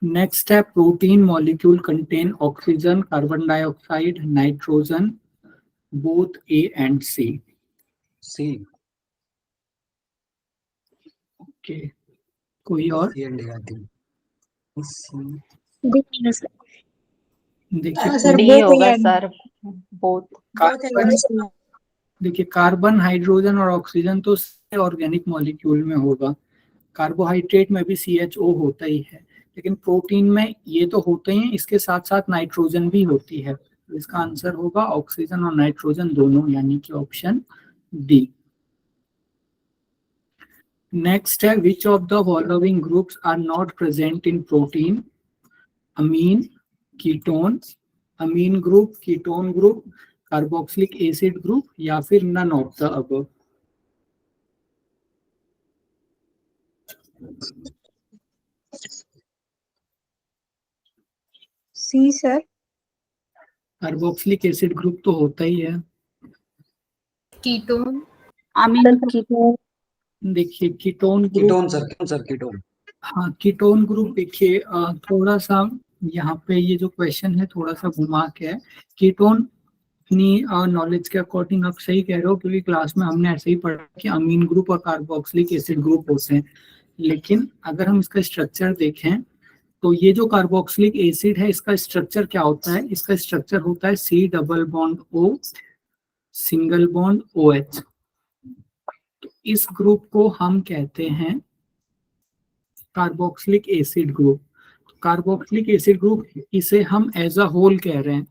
नेक्स्ट है protein molecule contain oxygen, carbon dioxide, nitrogen, both A and C. C. Okay. कोई और? C and A, I think. C. देखिए सर, देखिए सर डी both होगा and- सर, बोथ। कार्बन, देखिए कार्बन, हाइड्रोजन और ऑक्सीजन तो ऑर्गेनिक मॉलिक्यूल में होगा। कार्बोहाइड्रेट में भी CHO होता ही है, लेकिन प्रोटीन में ये तो होते ही हैं, इसके साथ साथ नाइट्रोजन भी होती है। तो इसका आंसर होगा ऑक्सीजन और नाइट्रोजन दोनों, यानी कि ऑप्शन डी। नेक्स्ट है which of the following groups are not present in protein? Amine, ketone, amine group, ketone group, carboxylic acid group, या फिर none of the above. C sir. Carboxylic acid group तो होता ही है। कीटोन, अमीन कीटोन, देखिए ketone group, ketone sir, ketone. हाँ कीटोन ग्रुप देखिए थोड़ा सा यहाँ पे ये जो क्वेश्चन है थोड़ा सा घुमा के है। कीटोन अपनी नॉलेज के अकॉर्डिंग आप सही कह रहे हो, क्योंकि क्लास में हमने ऐसे ही पढ़ा कि अमीन ग्रुप और कार्बोक्सिलिक एसिड ग्रुप होते हैं, लेकिन अगर हम इसका स्ट्रक्चर देखें तो ये जो कार्बोक्सिलिक एसिड है इसका स्ट्रक्चर क्या होता है? इसका स्ट्रक्चर होता है C double bond O single bond OH। तो इस ग्रुप को हम कहते हैं carboxylic acid group. Carboxylic acid group इसे हम एज अ होल कह रहे हैं,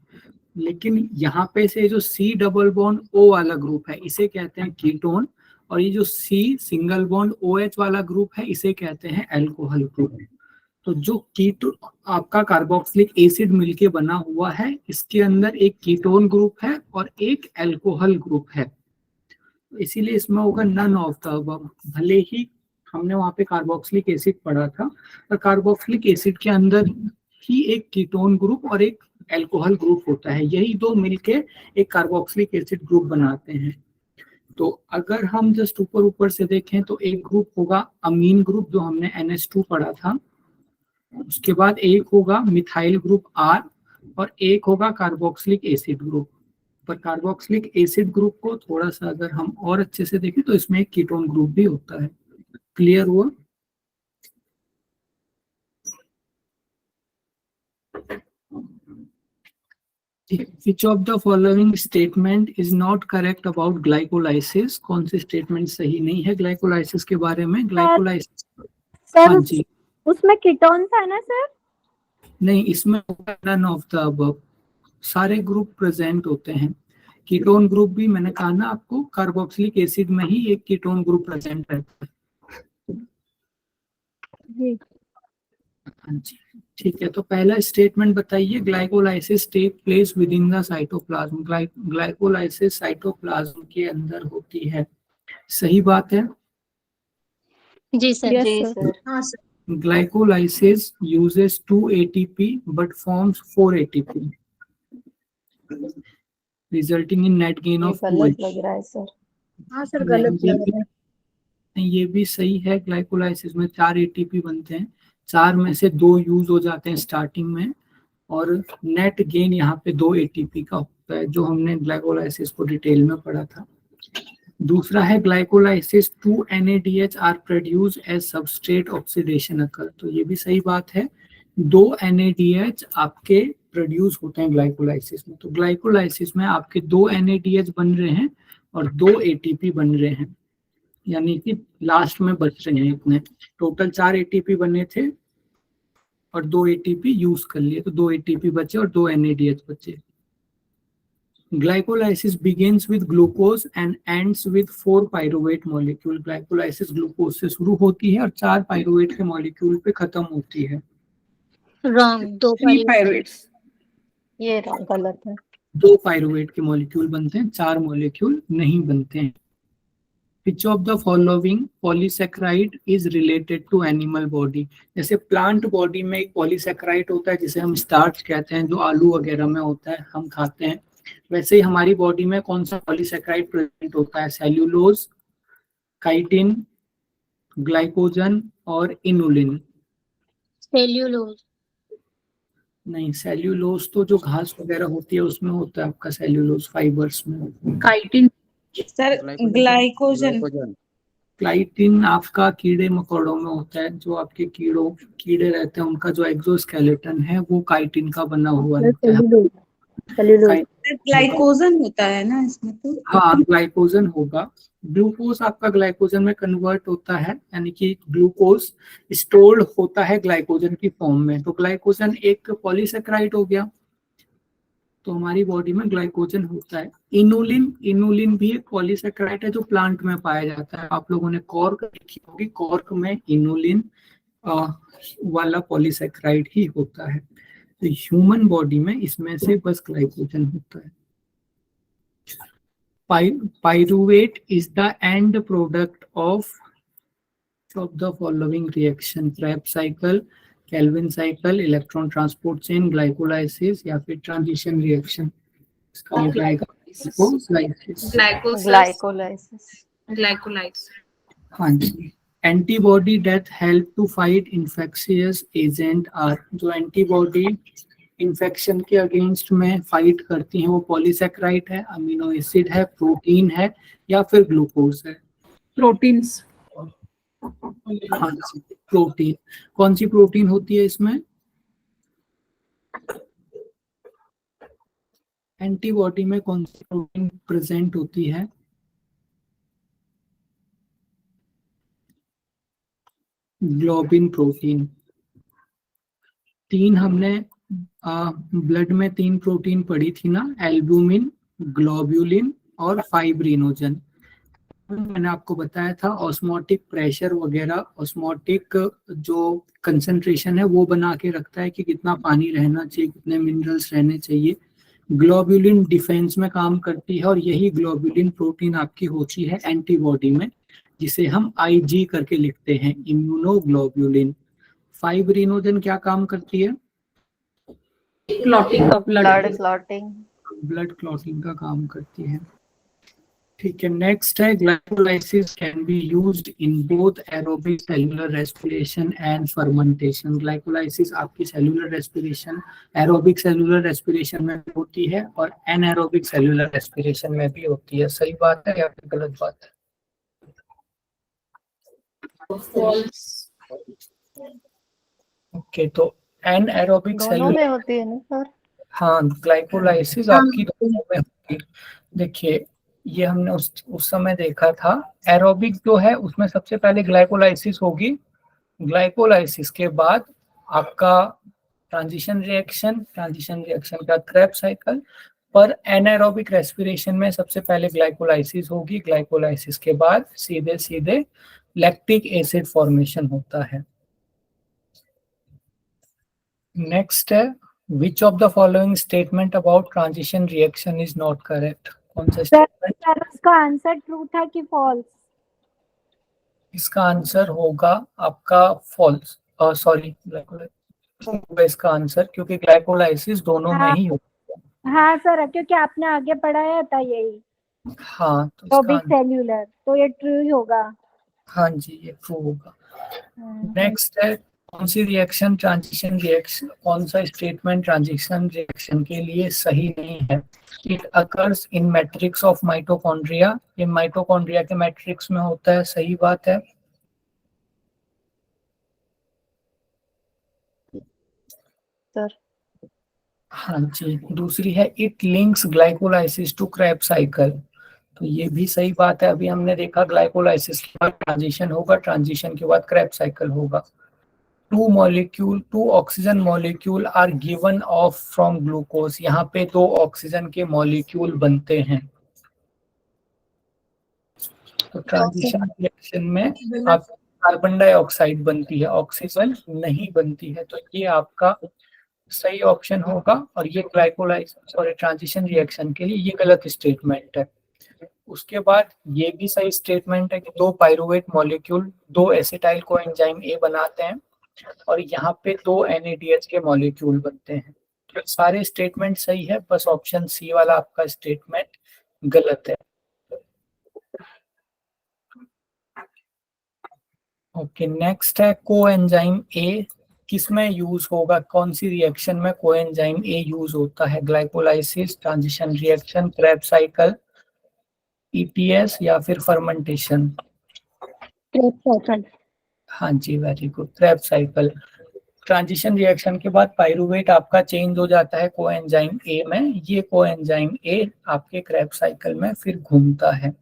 लेकिन यहाँ पे से जो C डबल बॉन्ड O वाला ग्रुप है इसे कहते हैं कीटोन, और ये जो C सिंगल बॉन्ड OH वाला ग्रुप है इसे कहते हैं अल्कोहल ग्रुप। तो जो कीटो आपका कार्बोक्सिलिक एसिड मिलके बना हुआ है इसके अंदर एक कीटोन ग्रुप है और एक अल्कोहल ग्रुप है, तो इसीलिए इसमें होगा नन ऑफ द अबव। भले ही हमने वहां पे कार्बोक्सिलिक एसिड पढ़ा था, पर कार्बोक्सिलिक एसिड के अंदर ही एक कीटोन ग्रुप और एक अल्कोहल ग्रुप होता है, यही दो मिलके एक कार्बोक्सिलिक एसिड ग्रुप बनाते हैं। तो अगर हम जस्ट ऊपर ऊपर से देखें तो एक ग्रुप होगा अमीन ग्रुप जो हमने NH2 पढ़ा था, उसके बाद एक होगा मिथाइल ग्रुप R और एक होगा कार्बोक्सिलिक एसिड ग्रुप। पर कार्बोक्सिलिक एसिड ग्रुप को थोड़ा सा अगर हम और अच्छे से देखें तो इसमें एक कीटोन ग्रुप भी होता है। क्लियर हुआ? Which of the following statement is not correct about glycolysis? कौन सी स्टेटमेंट सही नहीं है ग्लाइकोलाइसिस के बारे में? ग्लाइकोलाइसिस सर हाँ जी, उसमें कीटोन था ना सर? नहीं इसमें नन ऑफ द अबव, सारे ग्रुप प्रेजेंट होते हैं। कीटोन ग्रुप भी मैंने कहा ना आपको, कार्बोक्सिलिक एसिड में ही एक कीटोन ग्रुप प्रेजेंट रहता है। जी हाँ जी ठीक है, तो पहला स्टेटमेंट बताइए, glycolysis take place within the cytoplasm. Glycolysis cytoplasm के अंदर होती है, सही बात है? जी सर। Yes sir. हाँ sir. Glycolysis uses 2 ATP but forms 4 ATP, resulting in net gain of 2 गलत ATP. लग रहा है सर। हाँ सर गलत लग रहा है। नहीं, ये भी सही है। ग्लाइकोलाइसिस में 4 ATP बनते हैं, 4 में से 2 यूज हो जाते हैं स्टार्टिंग में, और नेट गेन यहाँ पे 2 ATP का होता है, जो हमने ग्लाइकोलाइसिस को डिटेल में पढ़ा था। दूसरा है glycolysis 2 NADH are produce as substrate oxidation occur. तो ये भी सही बात है, 2 NADH आपके प्रोड्यूस होते हैं ग्लाइकोलाइसिस में। तो ग्लाइकोलाइसिस में आपके 2 NADH बन रहे हैं और 2 ATP बन रहे हैं, यानी कि लास्ट में बच रहे हैं इतने। टोटल 4 ATP बने थे और 2 ATP यूज कर लिए, तो 2 ATP बचे और 2 NADH बचे। Glycolysis begins with glucose and ends with 4 pyruvate molecule। Glycolysis glucose से शुरू होती है और 4 पाइरुवेट के मॉलिक्यूल पे खत्म होती है। Wrong 2 pyruvates। ये गलत है। 2 पाइरुवेट के मॉलिक्यूल बनते हैं, 4 मॉलिक्यूल नहीं बनते हैं। Which of the following polysaccharide is related to animal body? जैसे प्लांट बॉडी में एक पॉलीसेक्राइड होता है जिसे हम स्टार्च कहते हैं, जो आलू वगैरह में होता है, हम खाते हैं। वैसे ही हमारी बॉडी में कौन सा पॉलीसेक्राइड प्रेजेंट होता है? सेल्यूलोज, काइटिन, ग्लाइकोजन और इनुलिन। सेल्यूलोज। नहीं, सेल्यूलोज तो जो घास वगैरह होती है उसमें होता है आपका सेल्यूलोज, फाइबर्स में। काइटिन। Sir glycogen. काइटिन आपका कीड़े मकोड़ों में होता है, जो आपके कीड़े रहते हैं उनका जो एक्सोस्केलेटन है वो काइटिन का बना हुआ रहता है। ग्लाइकोजन होता है ना इसमें तो। हाँ, ग्लाइकोजन होगा। ग्लूकोज आपका ग्लाइकोजन में कन्वर्ट होता है, यानी कि ग्लूकोज स्टोर्ड होता है ग्लाइकोजन की फॉर्म में। तो ग्लाइकोजन एक पॉलीसेक्राइड हो गया, तो हमारी बॉडी में ग्लाइकोजन होता है। इनुलिन भी एक पॉलीसेक्राइड है जो प्लांट में पाया जाता है। आप लोगों ने कॉर्क देखी होगी, कॉर्क में इनुलिन वाला पॉलीसेक्राइड ही होता है। तो ह्यूमन बॉडी में इसमें से बस ग्लाइकोजन होता है। Pyruvate is the end product of the following reaction? Krebs cycle, Calvin cycle, electron transport chain, glycolysis या फिर ट्रांजिशन रिएक्शन? इसका हो जाएगा ग्लाइकोलाइसिस। हाँ जी। Antibody death help to fight infectious agent are? जो एंटीबॉडी इन्फेक्शन के अगेंस्ट में फाइट करती हैं वो पॉलीसेक्राइड है, अमीनो एसिड है, प्रोटीन है या फिर ग्लूकोज है? प्रोटीन्स। हाँ जी, प्रोटीन। कौन सी प्रोटीन होती है इसमें? एंटीबॉडी में कौन सी प्रोटीन प्रेजेंट होती है? Globin protein. 3 हमने ब्लड में 3 प्रोटीन पढ़ी थी ना, एल्बुमिन, ग्लोब्यूलिन और फाइब्रिनोजन। मैंने आपको बताया था ऑस्मोटिक प्रेशर वगैरह, ऑस्मोटिक जो कंसंट्रेशन है वो बना के रखता है कि कितना पानी रहना चाहिए, कितने मिनरल्स रहने चाहिए। ग्लोब्यूलिन डिफेंस में काम करती है और यही ग्लोब्यूलिन प्रोटीन आपकी होती है एंटीबॉडी में, जिसे हम IG करके लिखते हैं, इम्यूनोग्लोब्यूलिन। फाइब्रिनोजन क्या काम करती है? क्लॉटिंग का ब्लड क्लॉटिंग का काम करती है। ठीक है, नेक्स्ट है glycolysis can be used in both aerobic cellular respiration and fermentation. Glycolysis आपकी cellular respiration, aerobic cellular respiration में भी होती है और एनएरोबिक सेलुलर रेस्पिरेशन में भी होती है। सही बात है या फिर गलत बात है? ओके, तो एनएरोबिक सेलुलर में होती है ना सर? हाँ, ग्लाइकोलाइसिस आपकी दोनों में होगी। देखिए, ये हमने उस समय देखा था। एरोबिक जो है उसमें सबसे पहले ग्लाइकोलाइसिस होगी, ग्लाइकोलाइसिस के बाद आपका ट्रांजिशन रिएक्शन का क्रेब्स साइकिल। पर एनाएरोबिक रेस्पिरेशन में सबसे पहले ग्लाइकोलाइसिस होगी, ग्लाइकोलाइसिस के बाद सीधे लैक्टिक एसिड फॉर्मेशन होता है। नेक्स्ट है, which of the following statement about transition reaction is not correct? कौन सा स्टेटमेंट? सर उसका आंसर ट्रू था कि फॉल्स? इसका आंसर होगा आपका फॉल्स, सॉरी होगा इसका आंसर, क्योंकि ग्लाइकोलाइसिस दोनों में ही होता है। हाँ सर, क्योंकि आपने आगे पढ़ाया था यही। हाँ, तो इसका एरोबिक सेल्यूलर, तो ये ट्रू ही होगा। हाँ जी, ये ट्रू होगा। नेक्स्ट है, कौन सी रिएक्शन ट्रांजिशन रिएक्शन, कौन सा स्टेटमेंट ट्रांजिशन रिएक्शन के लिए सही नहीं है? It occurs in matrix of mitochondria. ये माइटोकॉन्ड्रिया के मैट्रिक्स में होता है, सही बात है। सर हाँ जी, दूसरी है it links glycolysis to Krebs cycle. तो ये भी सही बात है, अभी हमने देखा ग्लाइकोलाइसिस के बाद ट्रांजिशन होगा, ट्रांजिशन के बाद क्रेब्स साइकिल होगा। Two oxygen molecule are given off from glucose, यहाँ पे 2 ऑक्सीजन के मॉलिक्यूल बनते हैं। तो ट्रांजिशन रिएक्शन में आप कार्बन डाइऑक्साइड बनती है, ऑक्सीजन नहीं बनती है, तो ये आपका सही ऑप्शन होगा। और ये ट्रांजिशन रिएक्शन के लिए ये गलत स्टेटमेंट है। उसके बाद ये भी सही स्टेटमेंट है कि 2 पाइरुवेट मॉलिक्यूल 2 एसिटाइल कोएंजाइम ए बनाते हैं और यहाँ पे 2 NADH के मॉलिक्यूल बनते हैं। तो सारे स्टेटमेंट सही है, बस ऑप्शन सी वाला आपका स्टेटमेंट गलत है। ओके, नेक्स्ट है कोएंजाइम ए किसमें यूज होगा, कौन सी रिएक्शन में कोएंजाइम ए यूज होता है? Glycolysis, transition reaction, Krebs cycle, ETS या फिर फर्मेंटेशन? Krebs cycle. हाँ जी, very good, Krebs cycle. Transition reaction के बाद पाइरुवेट आपका चेंज हो जाता है कोएंजाइम ए में, ये कोएंजाइम ए आपके क्रेब्स साइकिल में फिर घूमता है।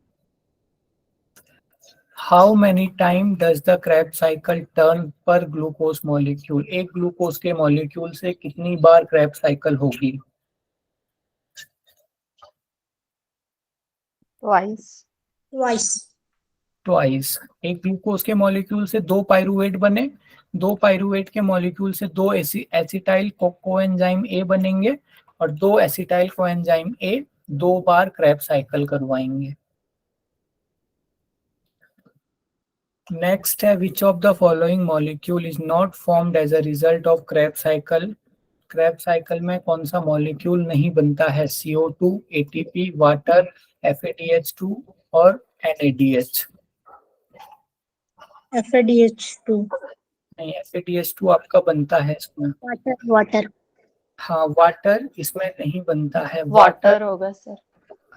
How many time does the Krebs cycle turn पर ग्लूकोज मॉलिक्यूल? एक ग्लूकोज के मॉलिक्यूल से कितनी बार क्रेब्स साइकिल होगी? ट्वाइस। एक ग्लूकोज के मॉलिक्यूल से 2 पाइरुवेट बने, 2 पाइरुवेट के मॉलिक्यूल से 2 एसिटाइल कोएंजाइम ए बनेंगे और 2 एसिटाइल कोएंजाइम ए 2 बार क्रेब्स साइकिल करवाएंगे। नेक्स्ट है which of the following molecule is not formed as a result of Krebs cycle? Krebs cycle में कौन सा मॉलिक्यूल नहीं बनता है? CO2, ATP, वाटर, FADH2 और NADH? FADH2। नहीं, FADH2 आपका बनता है इसमें। वाटर। हाँ, वाटर इसमें नहीं बनता है। वाटर होगा सर।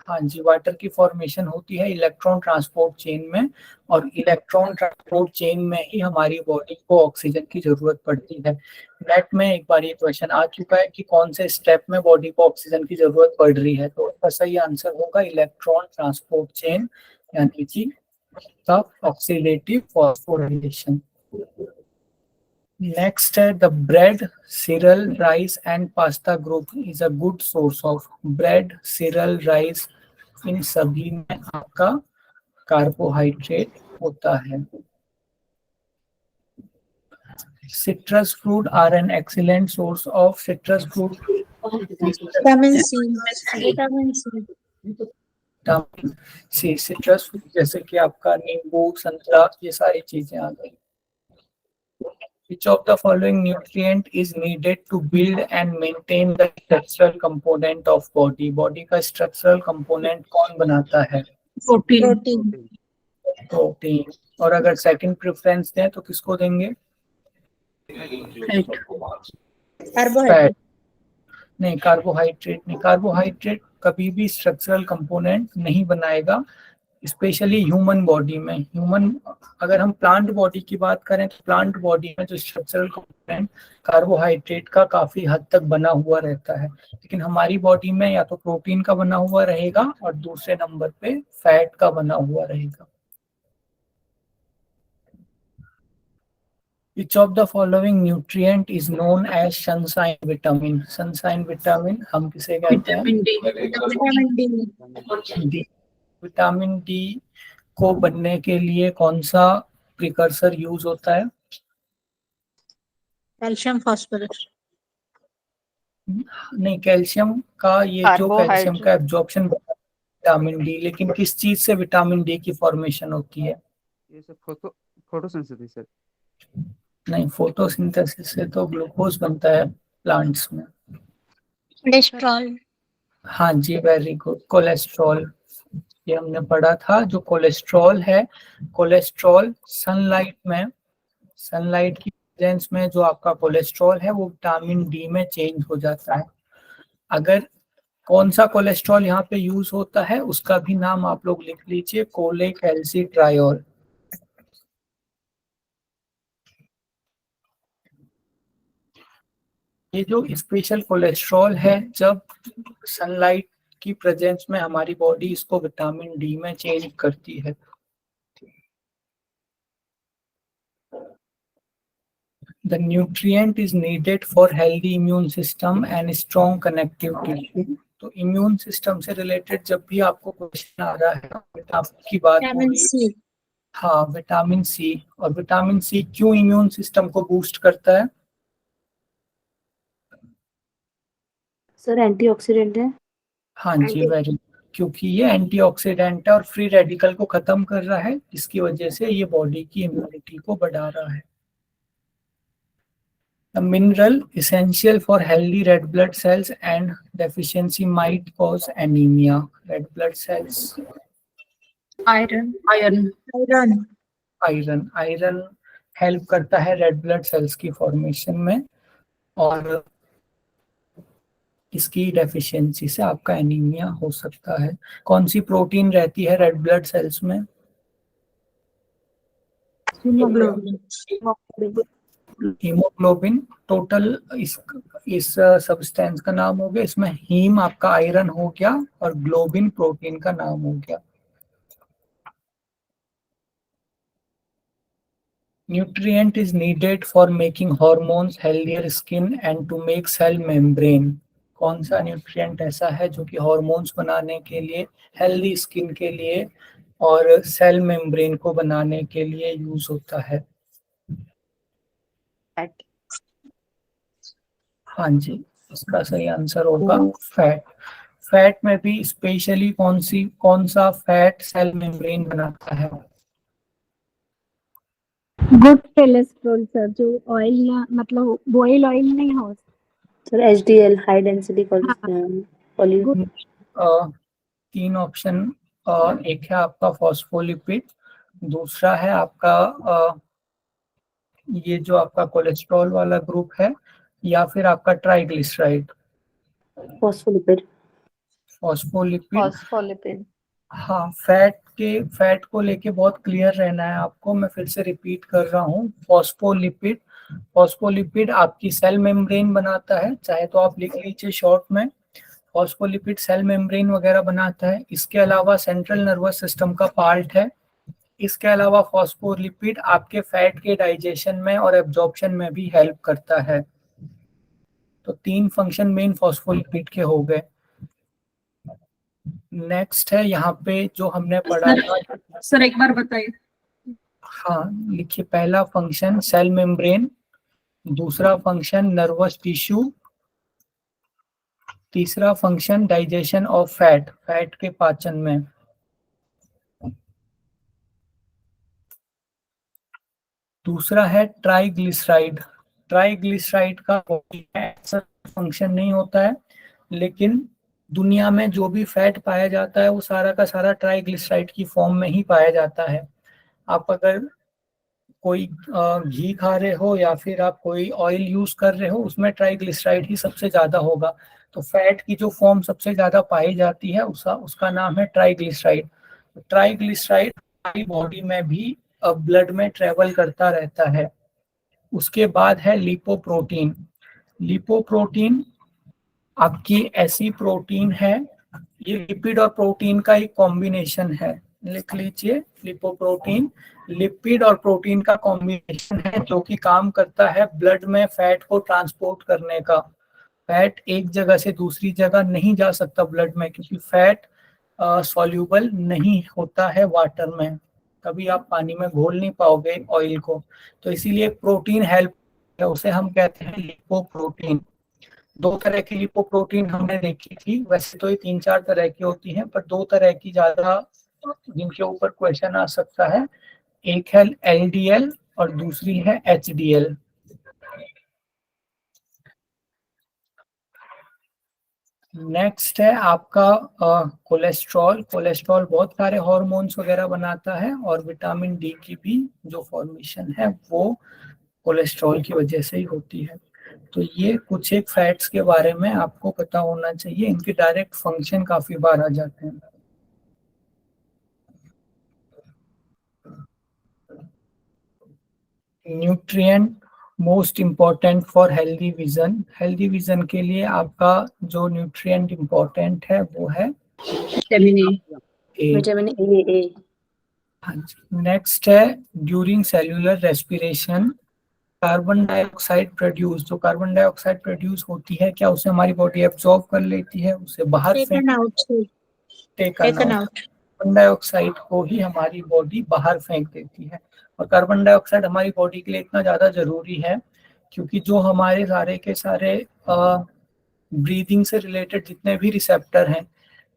हाँ जी, वाटर की फॉर्मेशन होती है इलेक्ट्रॉन ट्रांसपोर्ट चेन में, और इलेक्ट्रॉन ट्रांसपोर्ट चेन में ही हमारी बॉडी को ऑक्सीजन की जरूरत पड़ती है। नेट में एक बार ये क्वेश्चन आ चुका है कि कौन से स्टेप में बॉडी को ऑक्सीजन की जरूरत पड़ रही है, तो इसका सही आंसर होगा इलेक्ट्रॉन ट्रांसपोर्ट चेन, यानी कि ऑक्सीडेटिव फॉस्फोराइलेशन। Next है the bread, cereal, rice and pasta group is a good source of bread, cereal, rice, इन सभी में आपका कार्बोहाइड्रेट होता है। Citrus fruit are an excellent source of citrus fruit. Vitamin C. Vitamin C. Vitamin C, citrus fruit जैसे कि आपका नींबू, संतरा, ये सारी चीजें आ गई। Which of the following nutrient is needed to build and maintain the structural component of body? Body का structural component कौन बनाता है? प्रोटीन। प्रोटीन। और अगर सेकंड प्रेफरेंस दें तो किसको देंगे? कार्बोहाइड्रेट। नहीं, कार्बोहाइड्रेट नहीं, कार्बोहाइड्रेट कभी भी स्ट्रक्चरल कंपोनेंट नहीं बनाएगा, स्पेशली ह्यूमन बॉडी में। अगर हम प्लांट बॉडी की बात करें तो प्लांट बॉडी में जो स्ट्रक्चरल कंपोनेंट कार्बोहाइड्रेट का काफी हद तक बना हुआ रहता है, लेकिन हमारी बॉडी में या तो प्रोटीन का बना हुआ रहेगा और दूसरे नंबर पे फैट का बना हुआ रहेगा। Which of the following nutrient is known as sunshine vitamin? Sunshine vitamin हम किसे कहते हैं? Vitamin D. विटामिन डी को बनने के लिए कौन सा प्रिकर्सर यूज होता है? Calcium phosphorus. नहीं, कैल्शियम का ये जो कैल्शियम का एब्जॉर्प्शन विटामिन डी, लेकिन किस चीज से विटामिन डी की फॉर्मेशन होती है? ये सब फोटोसिंथेसिस से। नहीं, फोटोसिंथेसिस से तो ग्लूकोज बनता है प्लांट्स में। कोलेस्ट्रॉल। हाँ जी, वेरी गुड, कोलेस्ट्रॉल, ये हमने पढ़ा था। जो कोलेस्ट्रॉल है, कोलेस्ट्रॉल सनलाइट की प्रेजेंस में जो आपका कोलेस्ट्रॉल है वो विटामिन डी में चेंज हो जाता है। अगर कौन सा कोलेस्ट्रॉल यहाँ पे यूज होता है उसका भी नाम आप लोग लिख लीजिए, कोलेकैल्सिट्रायोल। ये जो स्पेशल कोलेस्ट्रॉल है, जब सनलाइट की प्रेजेंस में हमारी बॉडी इसको विटामिन डी में चेंज करती है। The nutrient is needed for healthy immune system and strong connective tissue. तो इम्यून सिस्टम से रिलेटेड जब भी आपको क्वेश्चन आ रहा है, विटामिन की बात हो विटामिन रही है, सी। हाँ विटामिन सी। और विटामिन सी क्यों इम्यून सिस्टम को बूस्ट करता है? सर एंटीऑक्सीडेंट है। हाँ जी, वेरी, क्योंकि ये एंटीऑक्सीडेंट है और फ्री रेडिकल को खत्म कर रहा है, इसकी वजह से ये बॉडी की इम्यूनिटी को बढ़ा रहा है। A mineral essential for healthy red blood cells and deficiency might cause anemia. Red blood cells. Iron. Iron help करता है रेड ब्लड सेल्स की फॉर्मेशन में, और इसकी डेफिशिएंसी से आपका एनीमिया हो सकता है। कौन सी प्रोटीन रहती है रेड ब्लड सेल्स में? हीमोग्लोबिन। टोटल इस सब्सटेंस का नाम हो गया, इसमें हीम आपका आयरन हो गया और ग्लोबिन प्रोटीन का नाम हो गया। Nutrient is needed for making hormones, healthier skin and to make cell membrane. कौन सा न्यूट्रिएंट ऐसा है जो कि हॉर्मोन्स बनाने के लिए, हेल्दी स्किन के लिए और सेल मेम्ब्रेन को बनाने के लिए यूज होता है? फैट। हाँ जी, इसका सही आंसर होगा फैट। फैट में भी स्पेशली कौन सा फैट सेल मेम्ब्रेन बनाता है? गुड कोलेस्ट्रॉल सर, जो ऑयल या मतलब बॉयल ऑयल नहीं हो। Sir HDL, high density cholesterol. 3 option, एक है आपका फॉस्फोलिपिड, दूसरा है आपका ये जो आपका कोलेस्ट्रॉल वाला ग्रुप है, या फिर आपका ट्राइग्लिसराइड। फॉस्फोलिपिड। फॉस्फोलिपिड। हाँ, फैट को लेके बहुत क्लियर रहना है आपको। मैं फिर से रिपीट कर रहा हूँ, फॉस्फोलिपिड आपकी सेल मेम्ब्रेन बनाता है, चाहे तो आप लिख लीजिए शॉर्ट में, फॉस्फोलिपिड सेल मेम्ब्रेन वगैरह बनाता है। इसके अलावा सेंट्रल नर्वस सिस्टम का पार्ट है। इसके अलावा फॉस्फोलिपिड आपके फैट के डाइजेशन में और एब्जॉर्प्शन में भी हेल्प करता है। तो 3 फंक्शन मेन फॉस्फोलिपिड के हो गए। नेक्स्ट है यहाँ पे जो हमने पढ़ा था। सर एक बार बताइए। हाँ लिखिए, पहला फंक्शन सेल मेम्ब्रेन, दूसरा फंक्शन नर्वस टिश्यू, तीसरा फंक्शन डाइजेशन ऑफ फैट के पाचन में। दूसरा है ट्राइग्लिसराइड। ट्राइग्लिसराइड का ऐसा फंक्शन नहीं होता है, लेकिन दुनिया में जो भी फैट पाया जाता है वो सारा का सारा ट्राइग्लिसराइड की फॉर्म में ही पाया जाता है। आप अगर कोई घी खा रहे हो या फिर आप कोई ऑयल यूज कर रहे हो, उसमें ट्राइग्लिसराइड ही सबसे ज्यादा होगा। तो फैट की जो फॉर्म सबसे ज्यादा पाई जाती है उसका नाम है ट्राइग्लिसराइड। ट्राइग्लिसराइड हमारी बॉडी में भी ब्लड में ट्रेवल करता रहता है। उसके बाद है लिपोप्रोटीन। लिपोप्रोटीन आपकी ऐसी प्रोटीन है, ये लिपिड और प्रोटीन का एक कॉम्बिनेशन है। लिख लीजिए, लिपोप्रोटीन लिपिड और प्रोटीन का कॉम्बिनेशन है जो कि काम करता है ब्लड में फैट को ट्रांसपोर्ट करने का। फैट एक जगह से दूसरी जगह नहीं जा सकता ब्लड में, क्योंकि फैट सॉल्यूबल नहीं होता है वाटर में, कभी आप पानी में घोल नहीं पाओगे ऑयल को। तो इसीलिए प्रोटीन हेल्प है, उसे हम कहते हैं लिपोप्रोटीन। 2 तरह की लिपोप्रोटीन हमने देखी थी, वैसे तो ये 3-4 तरह की होती हैं, पर 2 तरह की ज्यादा जिनके ऊपर क्वेश्चन आ सकता है। एक है एलडीएल और दूसरी है एचडीएल। नेक्स्ट है आपका कोलेस्ट्रॉल। कोलेस्ट्रॉल बहुत सारे हार्मोन्स वगैरह बनाता है, और विटामिन डी की भी जो फॉर्मेशन है वो कोलेस्ट्रॉल की वजह से ही होती है। तो ये कुछ एक फैट्स के बारे में आपको पता होना चाहिए, इनके डायरेक्ट फंक्शन काफी बार आ जाते हैं। Nutrient most important for healthy vision, healthy vision के लिए आपका जो न्यूट्रिएंट इम्पोर्टेंट है वो है vitamin A. A. Vitamin A. हाँ जी। नेक्स्ट है during cellular respiration carbon dioxide produce, जो कार्बन डाइऑक्साइड प्रोड्यूस होती है क्या उसे हमारी बॉडी एब्जॉर्ब कर लेती है, उसे बाहर Taken out. फेंक out. कार्बन डाइऑक्साइड को ही हमारी बॉडी बाहर फेंक देती है। और कार्बन डाइऑक्साइड हमारी बॉडी के लिए इतना ज़्यादा ज़रूरी है क्योंकि जो हमारे सारे के सारे ब्रीदिंग से रिलेटेड जितने भी रिसेप्टर हैं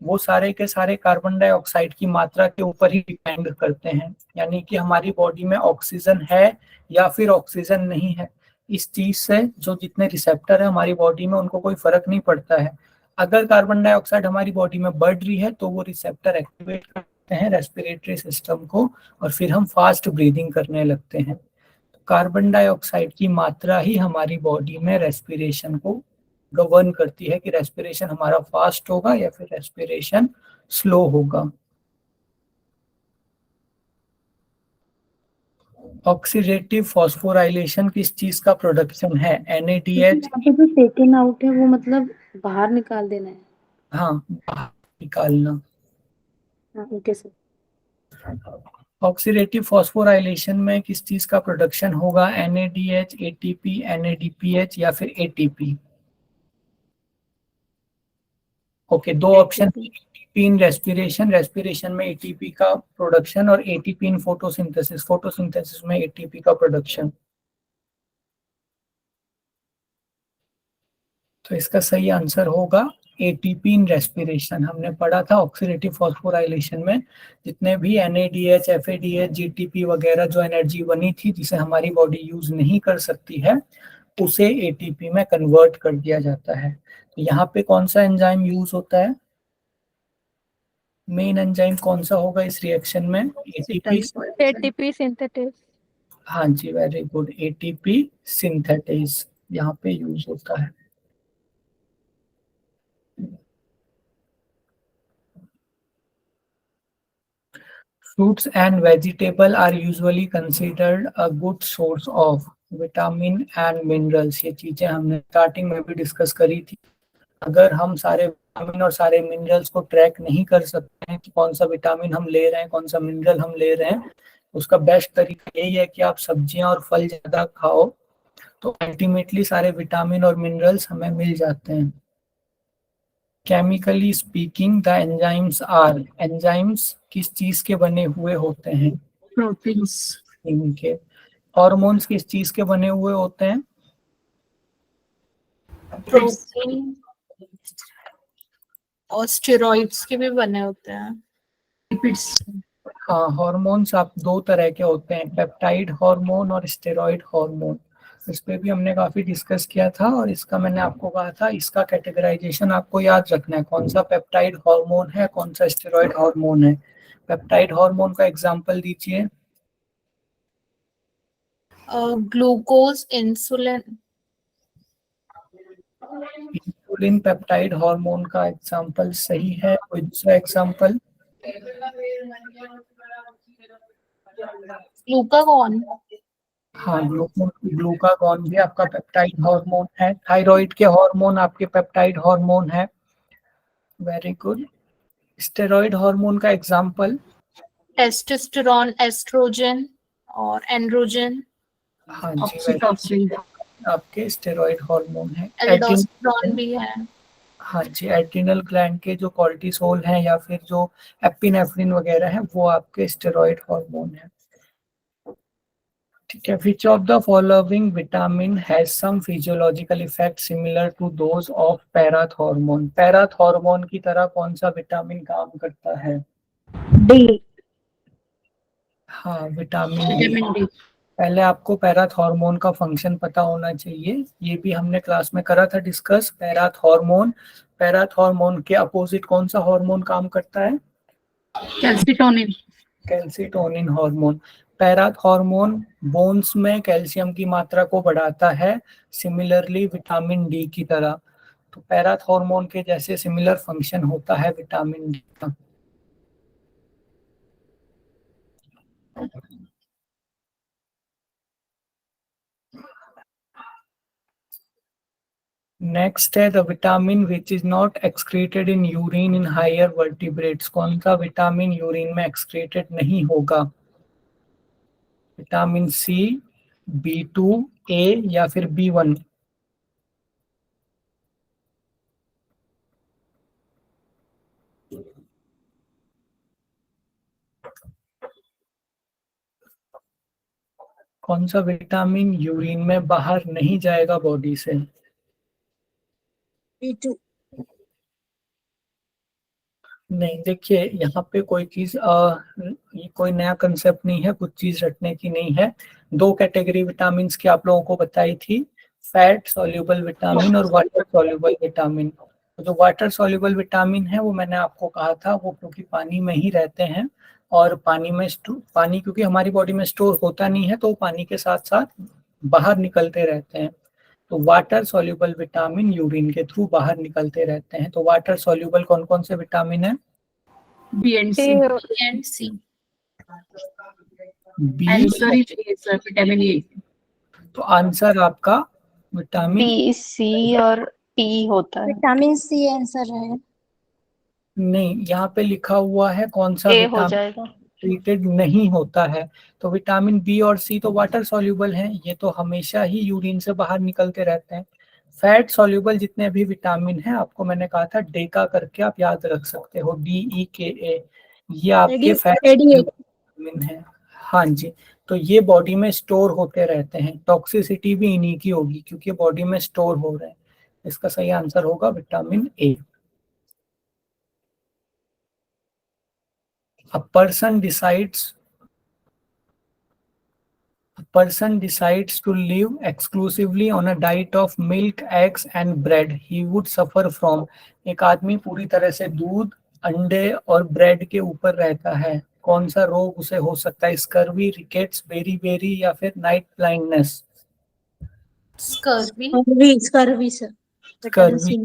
वो सारे के सारे कार्बन डाइऑक्साइड की मात्रा के ऊपर ही डिपेंड करते हैं, यानी कि हमारी बॉडी में ऑक्सीजन है या फिर ऑक्सीजन नहीं है, इस चीज से जो जितने रिसेप्टर है हमारी बॉडी में उनको कोई फर्क नहीं पड़ता है। अगर कार्बन डाइऑक्साइड हमारी बॉडी में बढ़ रही है तो वो रिसेप्टर एक्टिवेट करते हैं रेस्पिरेटरी सिस्टम को और फिर हम फास्ट ब्रीदिंग करने लगते हैं। तो कार्बन डाइऑक्साइड की मात्रा ही हमारी बॉडी में रेस्पिरेशन को गवर्न करती है कि रेस्पिरेशन हमारा फास्ट होगा या फिर रेस्पिरेशन स्लो होगा। ऑक्सीडेटिव फॉस्फोराइलेशन किस चीज का प्रोडक्शन है? NADH। यहाँ पे जो टेकन आउट है वो मतलब बाहर निकाल देना है। हाँ, बाहर निकालना। हाँ, ओके सर। ऑक्सीडेटिव फॉस्फोराइलेशन में किस चीज का प्रोडक्शन होगा? NADH, ATP, NADPH या फिर ATP। ओके, दो option, ATP in respiration, respiration में ATP का प्रोडक्शन और ATP इन फोटोसिंथेसिस, फोटोसिंथेसिस में ATP का प्रोडक्शन। तो इसका सही आंसर होगा ATP इन रेस्पिरेशन। हमने पढ़ा था ऑक्सीडेटिव फॉस्फोराइलेशन में जितने भी NADH, FADH, GTP वगैरह जो एनर्जी बनी थी जिसे हमारी बॉडी यूज नहीं कर सकती है उसे ATP में कन्वर्ट कर दिया जाता है। तो यहाँ पे कौन सा एंजाइम यूज होता है? मेन एंजाइम कौन सा होगा इस रिएक्शन में? ATP synthesis. हाँ जी, वेरी गुड, ATP सिंथेटेज यहाँ पे यूज होता है। Fruits and vegetable are usually considered a good source of vitamin and minerals। ये चीजें हमने स्टार्टिंग में भी डिस्कस करी थी। अगर हम सारे विटामिन और सारे मिनरल्स को ट्रैक नहीं कर सकते हैं कि कौन सा विटामिन हम ले रहे हैं, कौन सा मिनरल हम ले रहे हैं, उसका बेस्ट तरीका यही है कि आप सब्जियां और फल ज्यादा खाओ, तो अल्टीमेटली सारे विटामिन और मिनरल्स हमें मिल जाते हैं। Chemically speaking the enzymes are, enzymes किस चीज के बने हुए होते हैं? प्रोटीन्स। इनके। हार्मोन्स किस चीज के बने हुए होते हैं? प्रोटीन और स्टेरॉइड्स के भी बने होते हैं। लिपिड्स। हाँ, हार्मोन्स आप दो तरह के होते हैं, पेप्टाइड हार्मोन और स्टेरॉइड हार्मोन। इस पे भी हमने काफी डिस्कस किया था और इसका मैंने आपको कहा था इसका कैटेगराइजेशन आपको याद रखना है, कौन सा पेप्टाइड हार्मोन है, कौन सा स्टेरॉइड हार्मोन है। पेप्टाइड हार्मोन का एग्जांपल दीजिए। Glucose, insulin. Insulin peptide hormone का एग्जांपल सही है, कोई दूसरा एग्जांपल? ग्लूकागॉन। हाँ, ग्लूकागॉन भी आपका पेप्टाइड हार्मोन है। थायराइड के हार्मोन आपके पेप्टाइड हार्मोन है। Very good. स्टेरॉइड हार्मोन का एग्जांपल? टेस्टोस्टेरोन, एस्ट्रोजन और एंड्रोजन। हाँ जी, ऑक्सीटोसिन। आपके स्टेरॉइड हार्मोन है। एल्डोस्टेरोन भी है। हाँ जी, एड्रिनल ग्लैंड के जो कॉर्टिसोल हैं या फिर जो एपिनेफ्रिन वगैरह है वो आपके स्टेरॉइड हार्मोन है। ठीक है। Which of the following vitamin has some physiological effect similar to those of parathormone? Parathormone की तरह कौन सा विटामिन काम करता है? डी। हाँ, विटामिन विटामिन डी। पहले आपको पैराथ हार्मोन का फंक्शन पता होना चाहिए, ये भी हमने क्लास में करा था डिस्कस। पैराथ हार्मोन के अपोजिट कौन सा हार्मोन काम करता है? Calcitonin. Calcitonin hormone. पैराथ hormone bones में कैल्शियम की मात्रा को बढ़ाता है, सिमिलरली विटामिन डी की तरह। तो पैराथ हार्मोन के जैसे सिमिलर फंक्शन होता है विटामिन डी का। नेक्स्ट है the vitamin which is not excreted in urine in higher vertebrates. कौन सा विटामिन यूरिन में एक्सक्रीटेड नहीं होगा? विटामिन सी, B2, ए या फिर B1? कौन सा विटामिन यूरिन में बाहर नहीं जाएगा बॉडी से? B2 नहीं, देखिए यहाँ पे कोई चीज ये कोई नया कंसेप्ट नहीं है, कुछ चीज रटने की नहीं है। दो कैटेगरी विटामिन की आप लोगों को बताई थी, फैट सॉल्युबल विटामिन और वाटर सॉल्युबल विटामिन। तो जो वाटर सॉल्युबल विटामिन है वो मैंने आपको कहा था, वो क्योंकि पानी में ही रहते हैं और पानी क्योंकि हमारी बॉडी में स्टोर होता नहीं है तो पानी के साथ साथ बाहर निकलते रहते हैं। तो वाटर सॉल्युबल विटामिन यूरिन के थ्रू बाहर निकलते रहते हैं। तो वाटर सॉल्युबल कौन कौन से विटामिन है? B and C. and C. B. Answer is vitamin A. तो आंसर आपका विटामिन B, C और T होता है। विटामिन सी आंसर है। नहीं, यहाँ पे लिखा हुआ है कौन सा A हो विटामिन जाएगा। ट्रीटेड नहीं होता है। तो विटामिन बी और सी तो वाटर सॉल्युबल हैं, ये तो हमेशा ही यूरिन से बाहर निकलते रहते हैं। फैट सॉल्युबल जितने भी विटामिन हैं, आपको मैंने कहा था डेका करके आप याद रख सकते हो, DEKA, ये आपके फैट विटामिन हैं। हाँ जी, तो ये बॉडी में स्टोर होते रहते हैं। टॉक्सिसिटी भी इन्हीं की होगी क्योंकि बॉडी में स्टोर हो रहे हैं। इसका सही आंसर होगा vitamin A. A person decides to live exclusively on a diet of milk, eggs and bread. He would suffer from. एक आदमी पूरी तरह से दूध, अंडे और ब्रेड के ऊपर रहता है, कौन सा रोग उसे हो सकता है? स्कर्वी, रिकेट्स, बेरी या फिर night blindness? Scurvy. Scurvy sir. Scurvy.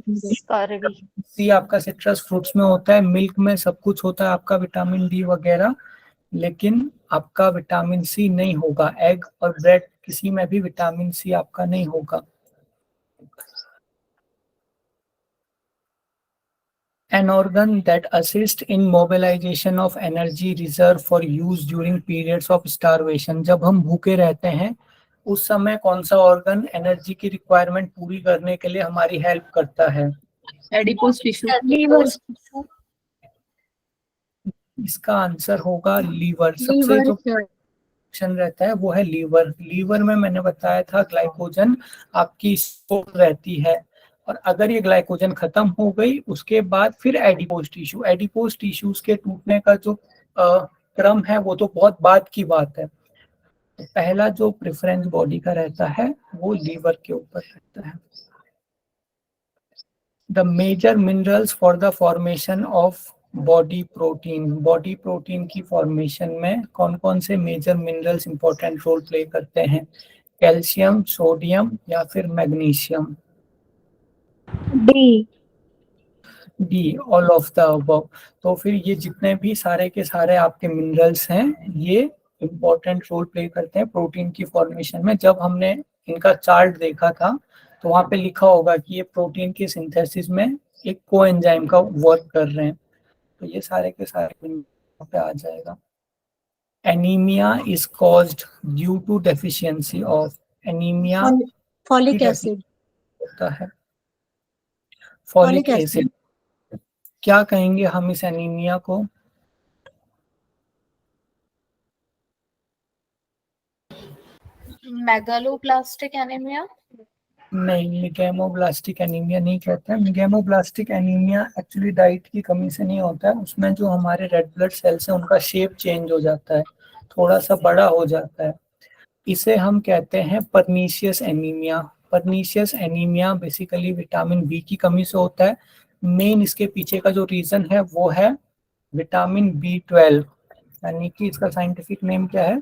C आपका सिट्रस फ्रूट्स में होता है, मिल्क में सब कुछ होता है आपका विटामिन डी वगैरह, लेकिन आपका विटामिन सी नहीं होगा। एग और ब्रेड किसी में भी विटामिन सी आपका नहीं होगा। An organ that assists in mobilization of energy reserve for use during periods of starvation. जब हम भूखे रहते हैं उस समय कौन सा ऑर्गन एनर्जी की रिक्वायरमेंट पूरी करने के लिए हमारी हेल्प करता है? Adipose tissue. इसका आंसर होगा लीवर। सबसे जो फंक्शन रहता है वो है लीवर। लीवर में मैंने बताया था ग्लाइकोजन आपकी स्टोर रहती है, और अगर ये ग्लाइकोजन खत्म हो गई उसके बाद फिर एडिपोज टिश्यूज के टूटने का जो क्रम है वो तो बहुत बाद की बात है। तो पहला जो प्रेफरेंस बॉडी का रहता है वो लीवर के ऊपर रहता है। The major minerals for the formation of body protein की फॉर्मेशन में कौन कौन से major minerals important role play करते हैं? कैल्शियम, सोडियम या फिर magnesium? D, all of the above. तो फिर ये जितने भी सारे के सारे आपके मिनरल्स हैं ये इंपॉर्टेंट रोल प्ले करते हैं प्रोटीन की फॉर्मेशन में। जब हमने इनका चार्ट देखा था तो वहाँ पे लिखा होगा कि ये प्रोटीन की सिंथेसिस में एक कोएंजाइम का वर्क कर रहे हैं, तो ये सारे के सारे यहाँ पे आ जाएगा। Anaemia is caused due to deficiency of. Anaemia folic acid होता है। फॉलिक एसिड क्या कहेंगे हम इस एनीमिया को? Megaloblastic anemia. नहीं, मिगेमोब्लास्टिक एनीमिया नहीं कहते हैं। मिगेमोब्लास्टिक एनीमिया एक्चुअली डाइट की कमी से नहीं होता है, उसमें जो हमारे रेड ब्लड सेल्स हैं उनका शेप चेंज हो जाता है, थोड़ा सा बड़ा हो जाता है। इसे हम कहते हैं pernicious anaemia. Pernicious anaemia basically vitamin B की कमी से होता है। मेन इसके पीछे का जो रीजन है वो है विटामिन B12, यानी कि इसका साइंटिफिक नेम क्या है?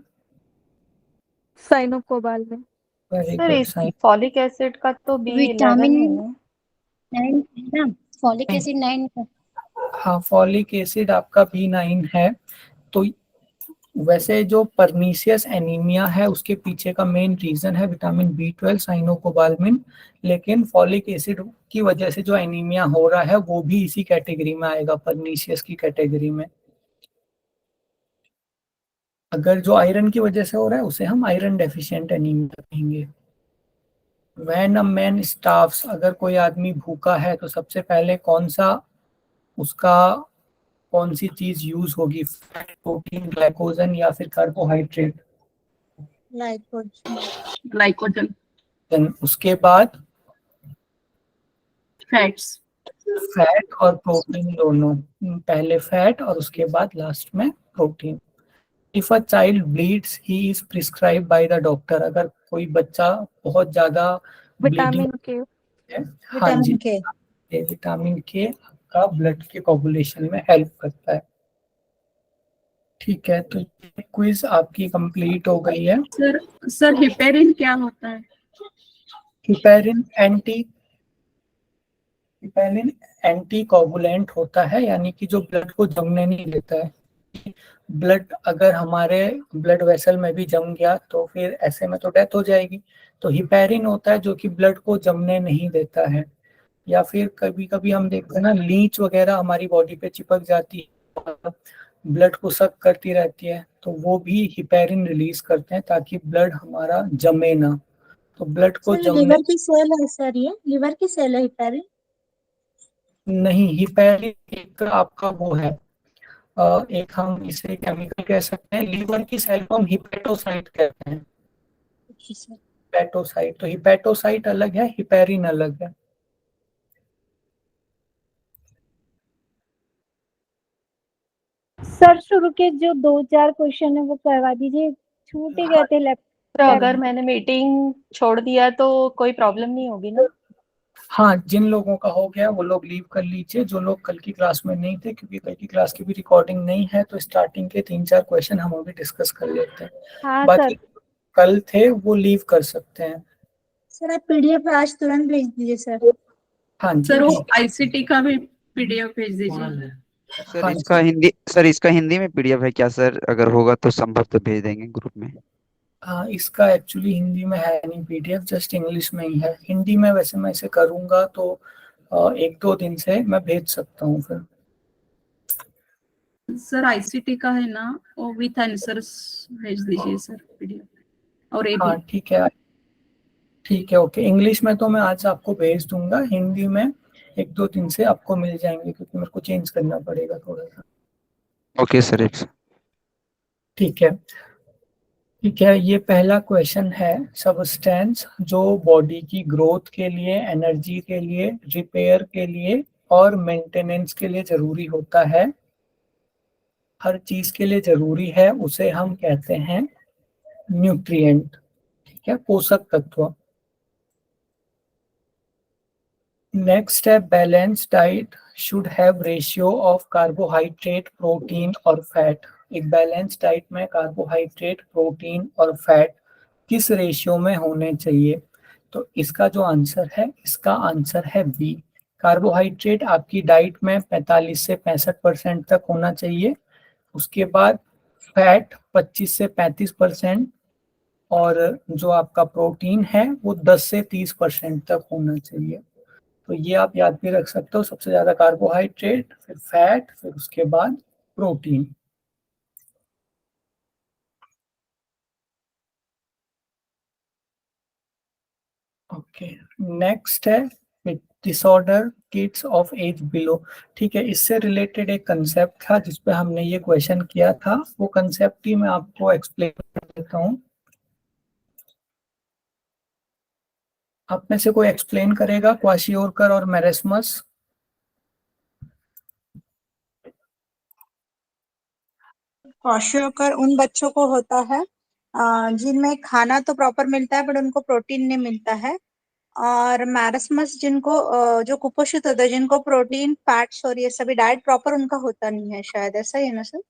साइनोकोबाल सर इस फॉलिक एसिड का तो विटामिन B11 है 9 है ना, फॉलिक एसिड 9 है। हाँ, फॉलिक एसिड आपका B9 है। तो वैसे जो परनीशियस एनीमिया है उसके पीछे का मेन रीजन है विटामिन B12 साइनोकोबाल्मिन, लेकिन फॉलिक एसिड की वजह से जो एनीमिया हो रहा है वो भी इसी कैटेगरी में आएगा, परनीशियस की कैटेगरी में। अगर जो आयरन की वजह से हो रहा है उसे हम आयरन डेफिशिएंट एनीमिया कहेंगे। व्हेन अ मैन स्टार्व्स, अगर कोई आदमी भूखा है तो सबसे पहले कौन सी चीज यूज होगी, फैट, प्रोटीन, ग्लाइकोजन या फिर कार्बोहाइड्रेट? ग्लाइकोजन। देन उसके बाद फैट्स। फैट और प्रोटीन दोनों, पहले फैट और उसके बाद लास्ट में protein. If a child bleeds he is prescribe by the doctor, अगर कोई बच्चा बहुत ज्यादा ब्लीडिंग विटामिन के है, हाँ जी, विटामिन के का ब्लड के कोगुलेशन में हेल्प करता है। ठीक है, तो क्विज आपकी कंप्लीट हो गई है। सर हिपेरिन क्या होता है? हिपेरिन एंटी कोगुलेंट होता है, यानी कि जो ब्लड को जमने नहीं देता है। ब्लड अगर हमारे ब्लड वेसल में भी जम गया तो फिर ऐसे में तो डेथ हो जाएगी, तो हिपेरिन होता है जो कि ब्लड को जमने नहीं देता है। या फिर कभी कभी हम देखते हैं ना, लीच वगैरह हमारी बॉडी पे चिपक जाती है, ब्लड को सक करती रहती है, तो वो भी हिपेरिन रिलीज करते हैं ताकि ब्लड हमारा जमे ना। तो ब्लड को जमने लिवर की सेल है सर, ये लिवर की सेल है हिपेरिन? नहीं, हिपेरिन एक आपका वो है, एक हम इसे केमिकल कह सकते हैं। लीवर की सेल को हम हिपेटोसाइट कहते हैं। हिपेटोसाइट, तो हिपेटोसाइट अलग है, हिपेरिन अलग है। सर शुरू के जो 2-4 क्वेश्चन है वो करवा दीजिए, छूट ही गए थे तो अगर मैंने मीटिंग छोड़ दिया तो कोई प्रॉब्लम नहीं होगी ना? हाँ, जिन लोगों का हो गया वो लोग लीव कर लीजिए, जो लोग कल की क्लास में नहीं थे, क्योंकि कल की क्लास की भी रिकॉर्डिंग नहीं है, तो स्टार्टिंग के 3-4 क्वेश्चन हम अभी डिस्कस कर लेते हैं। हाँ बाकी सर। कल थे वो लीव कर सकते हैं। सर आप पीडीएफ आज तुरंत भेज दीजिए सर। हाँ जी, सर वो ठीक है। आईसीटी का भी पीडीएफ भेज दीजिए। सर हाँ इसका हिंदी में पीडीएफ है क्या सर? अगर होगा तो संभव तो भेज देंगे ग्रुप में। हाँ, इसका एक्चुअली हिंदी में है नहीं पीडीएफ, जस्ट इंग्लिश में ही है। हिंदी में वैसे मैं इसे करूँगा तो 1-2 दिन से मैं भेज सकता हूँ फिर। सर आईसीटी का है ना, वो विथ आंसर्स भेज दीजिए सर पीडीएफ। और हाँ ठीक है, ठीक है, ओके। इंग्लिश में तो मैं आज आपको भेज दूंगा, हिंदी में 1-2 दिन से आपको मिल जाएंगे, क्योंकि मेरे को चेंज करना पड़ेगा थोड़ा सा। Okay sir. ठीक है, ठीक है। ये पहला क्वेश्चन है, सब्सटेंस जो बॉडी की ग्रोथ के लिए, एनर्जी के लिए, रिपेयर के लिए और मेंटेनेंस के लिए जरूरी होता है, हर चीज के लिए जरूरी है, उसे हम कहते हैं न्यूट्रिएंट। ठीक है, पोषक तत्व। नेक्स्ट है, balance diet should have ratio of carbohydrate, protein और फैट। एक बैलेंस डाइट में कार्बोहाइड्रेट, प्रोटीन और फैट किस रेशियो में होने चाहिए? तो इसका जो आंसर है, इसका आंसर है बी। कार्बोहाइड्रेट आपकी डाइट में 45 से 65% तक होना चाहिए, उसके बाद फैट 25 से 35%, और जो आपका प्रोटीन है वो 10 से 30% तक होना चाहिए। तो ये आप याद भी रख सकते हो, सबसे ज्यादा कार्बोहाइड्रेट, फिर फैट, फिर उसके बाद प्रोटीन। ओके, नेक्स्ट है disorder kids of age below. ठीक है, इससे रिलेटेड एक कंसेप्ट था जिस पे हमने ये क्वेश्चन किया था, वो कंसेप्ट ही मैं आपको एक्सप्लेन कर देता हूँ। आप में से कोई एक्सप्लेन करेगा? क्वाशियोरकर और मेरेस्मस। क्वाशियोकर उन बच्चों को होता है जिनमें खाना तो प्रॉपर मिलता है बट उनको प्रोटीन नहीं मिलता है। और मैरस्मस जिनको जो कुपोषित होता है, जिनको प्रोटीन, फैट्स और ये सभी डाइट प्रॉपर उनका होता नहीं है, शायद ऐसा ही है ना सर?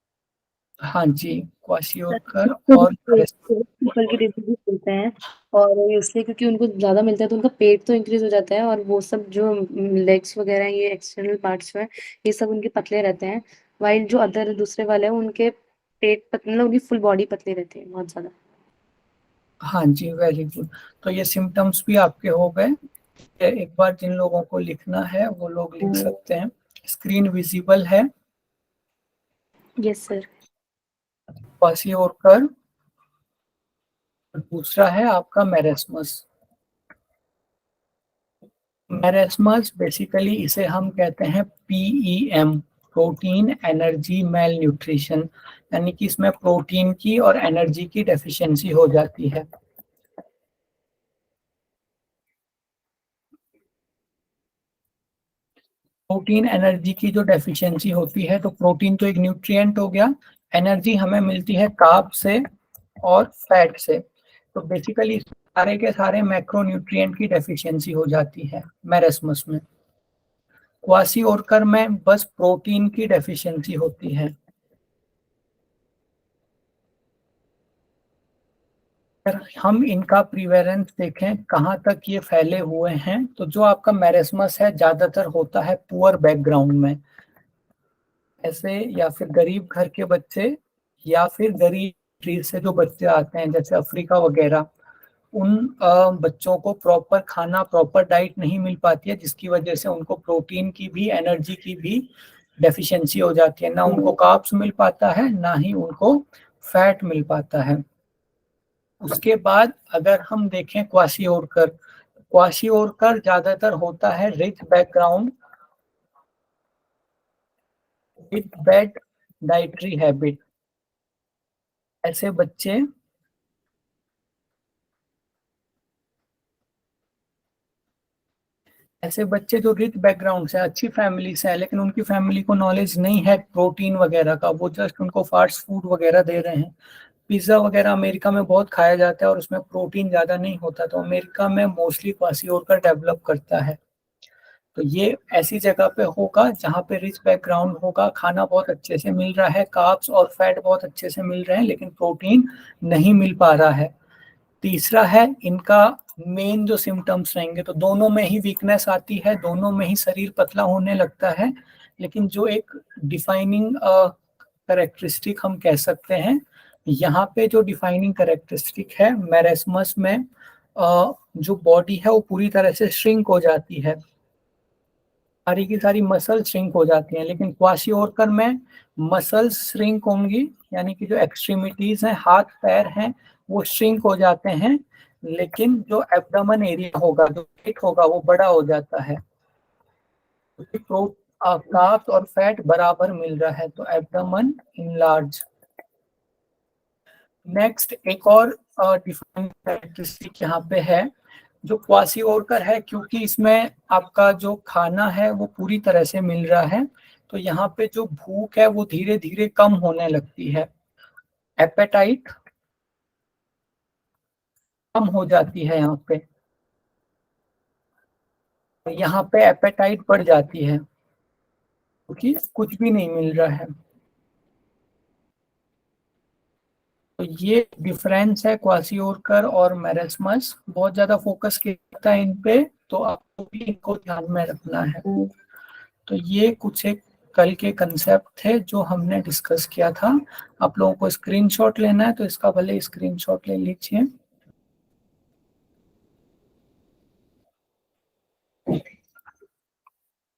हाँ जी, क्वाशियोरकर और पीपल की डिजीज बोलते हैं, और इसलिए क्योंकि उनको ज्यादा मिलता है तो उनका पेट तो इंक्रीज हो जाता है, और वो सब जो लेग्स वगैरह ये एक्सटर्नल पार्ट्स जो है ये सब उनके पतले रहते हैं, वाइल जो अदर दूसरे वाले हैं उनके पेट मतलब उनकी फुल बॉडी पतले रहते हैं बहुत ज्यादा। हाँ जी, वेरी गुड। तो ये सिम्टम्स भी आपके हो गए। एक बार जिन लोगों को लिखना है वो लोग लिख सकते हैं। स्क्रीन विजिबल है? Yes sir. क्वासिओरकर। दूसरा है आपका मेरेस्मस। मेरेस्मस बेसिकली इसे हम कहते हैं PEM, protein energy mail nutrition, यानी कि इसमें प्रोटीन की और एनर्जी की डेफिशिएंसी हो जाती है। प्रोटीन एनर्जी की जो डेफिशिएंसी होती है, तो प्रोटीन तो एक न्यूट्रिएंट हो गया, एनर्जी हमें मिलती है कार्ब से और फैट से। तो बेसिकली सारे के सारे मैक्रोन्यूट्रिएंट की डेफिशिएंसी हो जाती है मेरेस्मस में। क्वासिओरकर में बस प्रोटीन की डेफिशिएंसी होती है। अगर हम इनका प्रीवेलेंस देखें कहाँ तक ये फैले हुए हैं, तो जो आपका मेरेस्मस है ज्यादातर होता है पुअर बैकग्राउंड में, ऐसे या फिर गरीब घर के बच्चे या फिर गरीब कंट्रीज से जो बच्चे आते हैं जैसे अफ्रीका वगैरह, उन बच्चों को प्रॉपर खाना, प्रॉपर डाइट नहीं मिल पाती है, जिसकी वजह से उनको प्रोटीन की भी एनर्जी की भी डेफिशिएंसी हो जाती है। ना उनको कार्ब्स मिल पाता है, ना ही उनको फैट मिल पाता है। उसके बाद अगर हम देखें क्वासिओरकर, क्वासिओरकर ज्यादातर होता है rich background with bad dietary habit. ऐसे बच्चे जो रिच बैकग्राउंड से, अच्छी फैमिली से है, लेकिन उनकी फैमिली को नॉलेज नहीं है प्रोटीन वगैरह का, वो जस्ट उनको फास्ट फूड वगैरह दे रहे हैं। पिज्जा वगैरह अमेरिका में बहुत खाया जाता है और उसमें प्रोटीन ज्यादा नहीं होता, तो अमेरिका में मोस्टली क्वासिओरकर डेवलप करता है। तो ये ऐसी जगह पे होगा जहाँ पे रिच बैकग्राउंड होगा, खाना बहुत अच्छे से मिल रहा है, कार्ब्स और फैट बहुत अच्छे से मिल रहे हैं, लेकिन प्रोटीन नहीं मिल पा रहा है। तीसरा है इनका मेन जो सिम्टम्स रहेंगे, तो दोनों में ही वीकनेस आती है, दोनों में ही शरीर पतला होने लगता है, लेकिन जो एक डिफाइनिंग कैरेक्टरिस्टिक हम कह सकते हैं, यहाँ पे जो डिफाइनिंग कैरेक्टरिस्टिक है मेरेस्मस में, जो बॉडी है वो पूरी तरह से श्रिंक हो जाती है, सारी की सारी मसल श्रिंक हो जाती हैं। लेकिन क्वासिओरकर में मसल्स श्रिंक होंगी, यानी कि जो एक्सट्रीमिटीज हैं, हाथ पैर हैं, वो श्रिंक हो जाते हैं, लेकिन जो एब्डोमेन एरिया होगा, जो पेट होगा, वो बड़ा हो जाता है। कार्ब्स और फैट बराबर मिल रहा है, तो एब्डोमेन इनलार्ज। नेक्स्ट एक और डिफाइनिंग कैरेक्टरिस्टिक यहाँ पे है, जो क्वासिओरकर है, क्योंकि इसमें आपका जो खाना है वो पूरी तरह से मिल रहा है, तो यहाँ पे जो भूख है वो धीरे धीरे कम होने लगती है, एपेटाइट कम हो जाती है। यहाँ पे एपेटाइट बढ़ जाती है क्योंकि कुछ भी नहीं मिल रहा है। तो ये डिफरेंस है क्वासिओरकर और मेरेस्मस। बहुत ज्यादा फोकस किया जाता है इन पे, तो आपको भी इनको ध्यान में रखना है। तो ये कुछ एक कल के कंसेप्ट थे जो हमने डिस्कस किया था। आप लोगों को स्क्रीनशॉट लेना है तो इसका भले स्क्रीनशॉट ले लीजिए।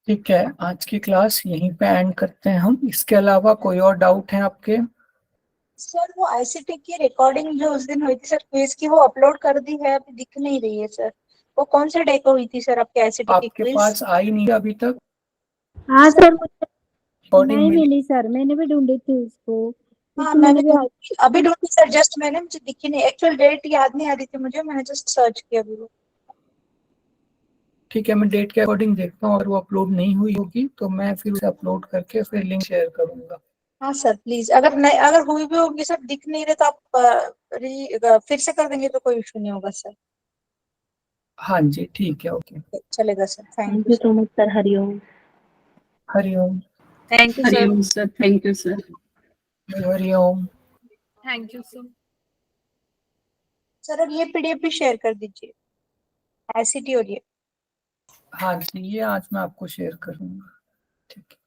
ठीक है, आज की क्लास यहीं पे एंड करते हैं हम। इसके अलावा कोई और डाउट है आपके? सर वो आईसीटी की रिकॉर्डिंग जो उस दिन हुई थी सर क्विज की, वो अपलोड कर दी है, अभी दिख नहीं रही है सर। वो कौन से डे को हुई थी सर आपके आईसीटी की आपके क्विज? पास आई नहीं अभी तक? हाँ सर, मुझे रिकॉर्डिंग नहीं मिली? मिली सर, मैंने भी ढूंढी थी उसको। हाँ क्योंकि मैंने भी अभी ढूंढी सर, जस्ट मैंने, मुझे दिखी नहीं, एक्चुअल डेट याद नहीं आ रही थी मुझे, मैंने जस्ट सर्च किया अभी वो। ठीक है, मैं डेट के अकॉर्डिंग देखता हूँ, अगर वो अपलोड नहीं हुई होगी तो मैं फिर उसे अपलोड करके फिर लिंक शेयर करूंगा। हाँ सर प्लीज, अगर नहीं, अगर हुई भी होगी सर, दिख नहीं रहे तो आप फिर से कर देंगे तो कोई इशू नहीं होगा सर। हाँ जी, ठीक है, ओके। चलेगा sir, thank thank you you so much sir. Hariom. Hariom. Thank you, sir. Hariom sir, thank you sir. Hariom. Thank you, sir. Sir. अब ये पीडीएफ भी शेयर कर दीजिए, आईसीटी और ये। हाँ जी, ये आज मैं आपको शेयर करूंगा। ठीक है।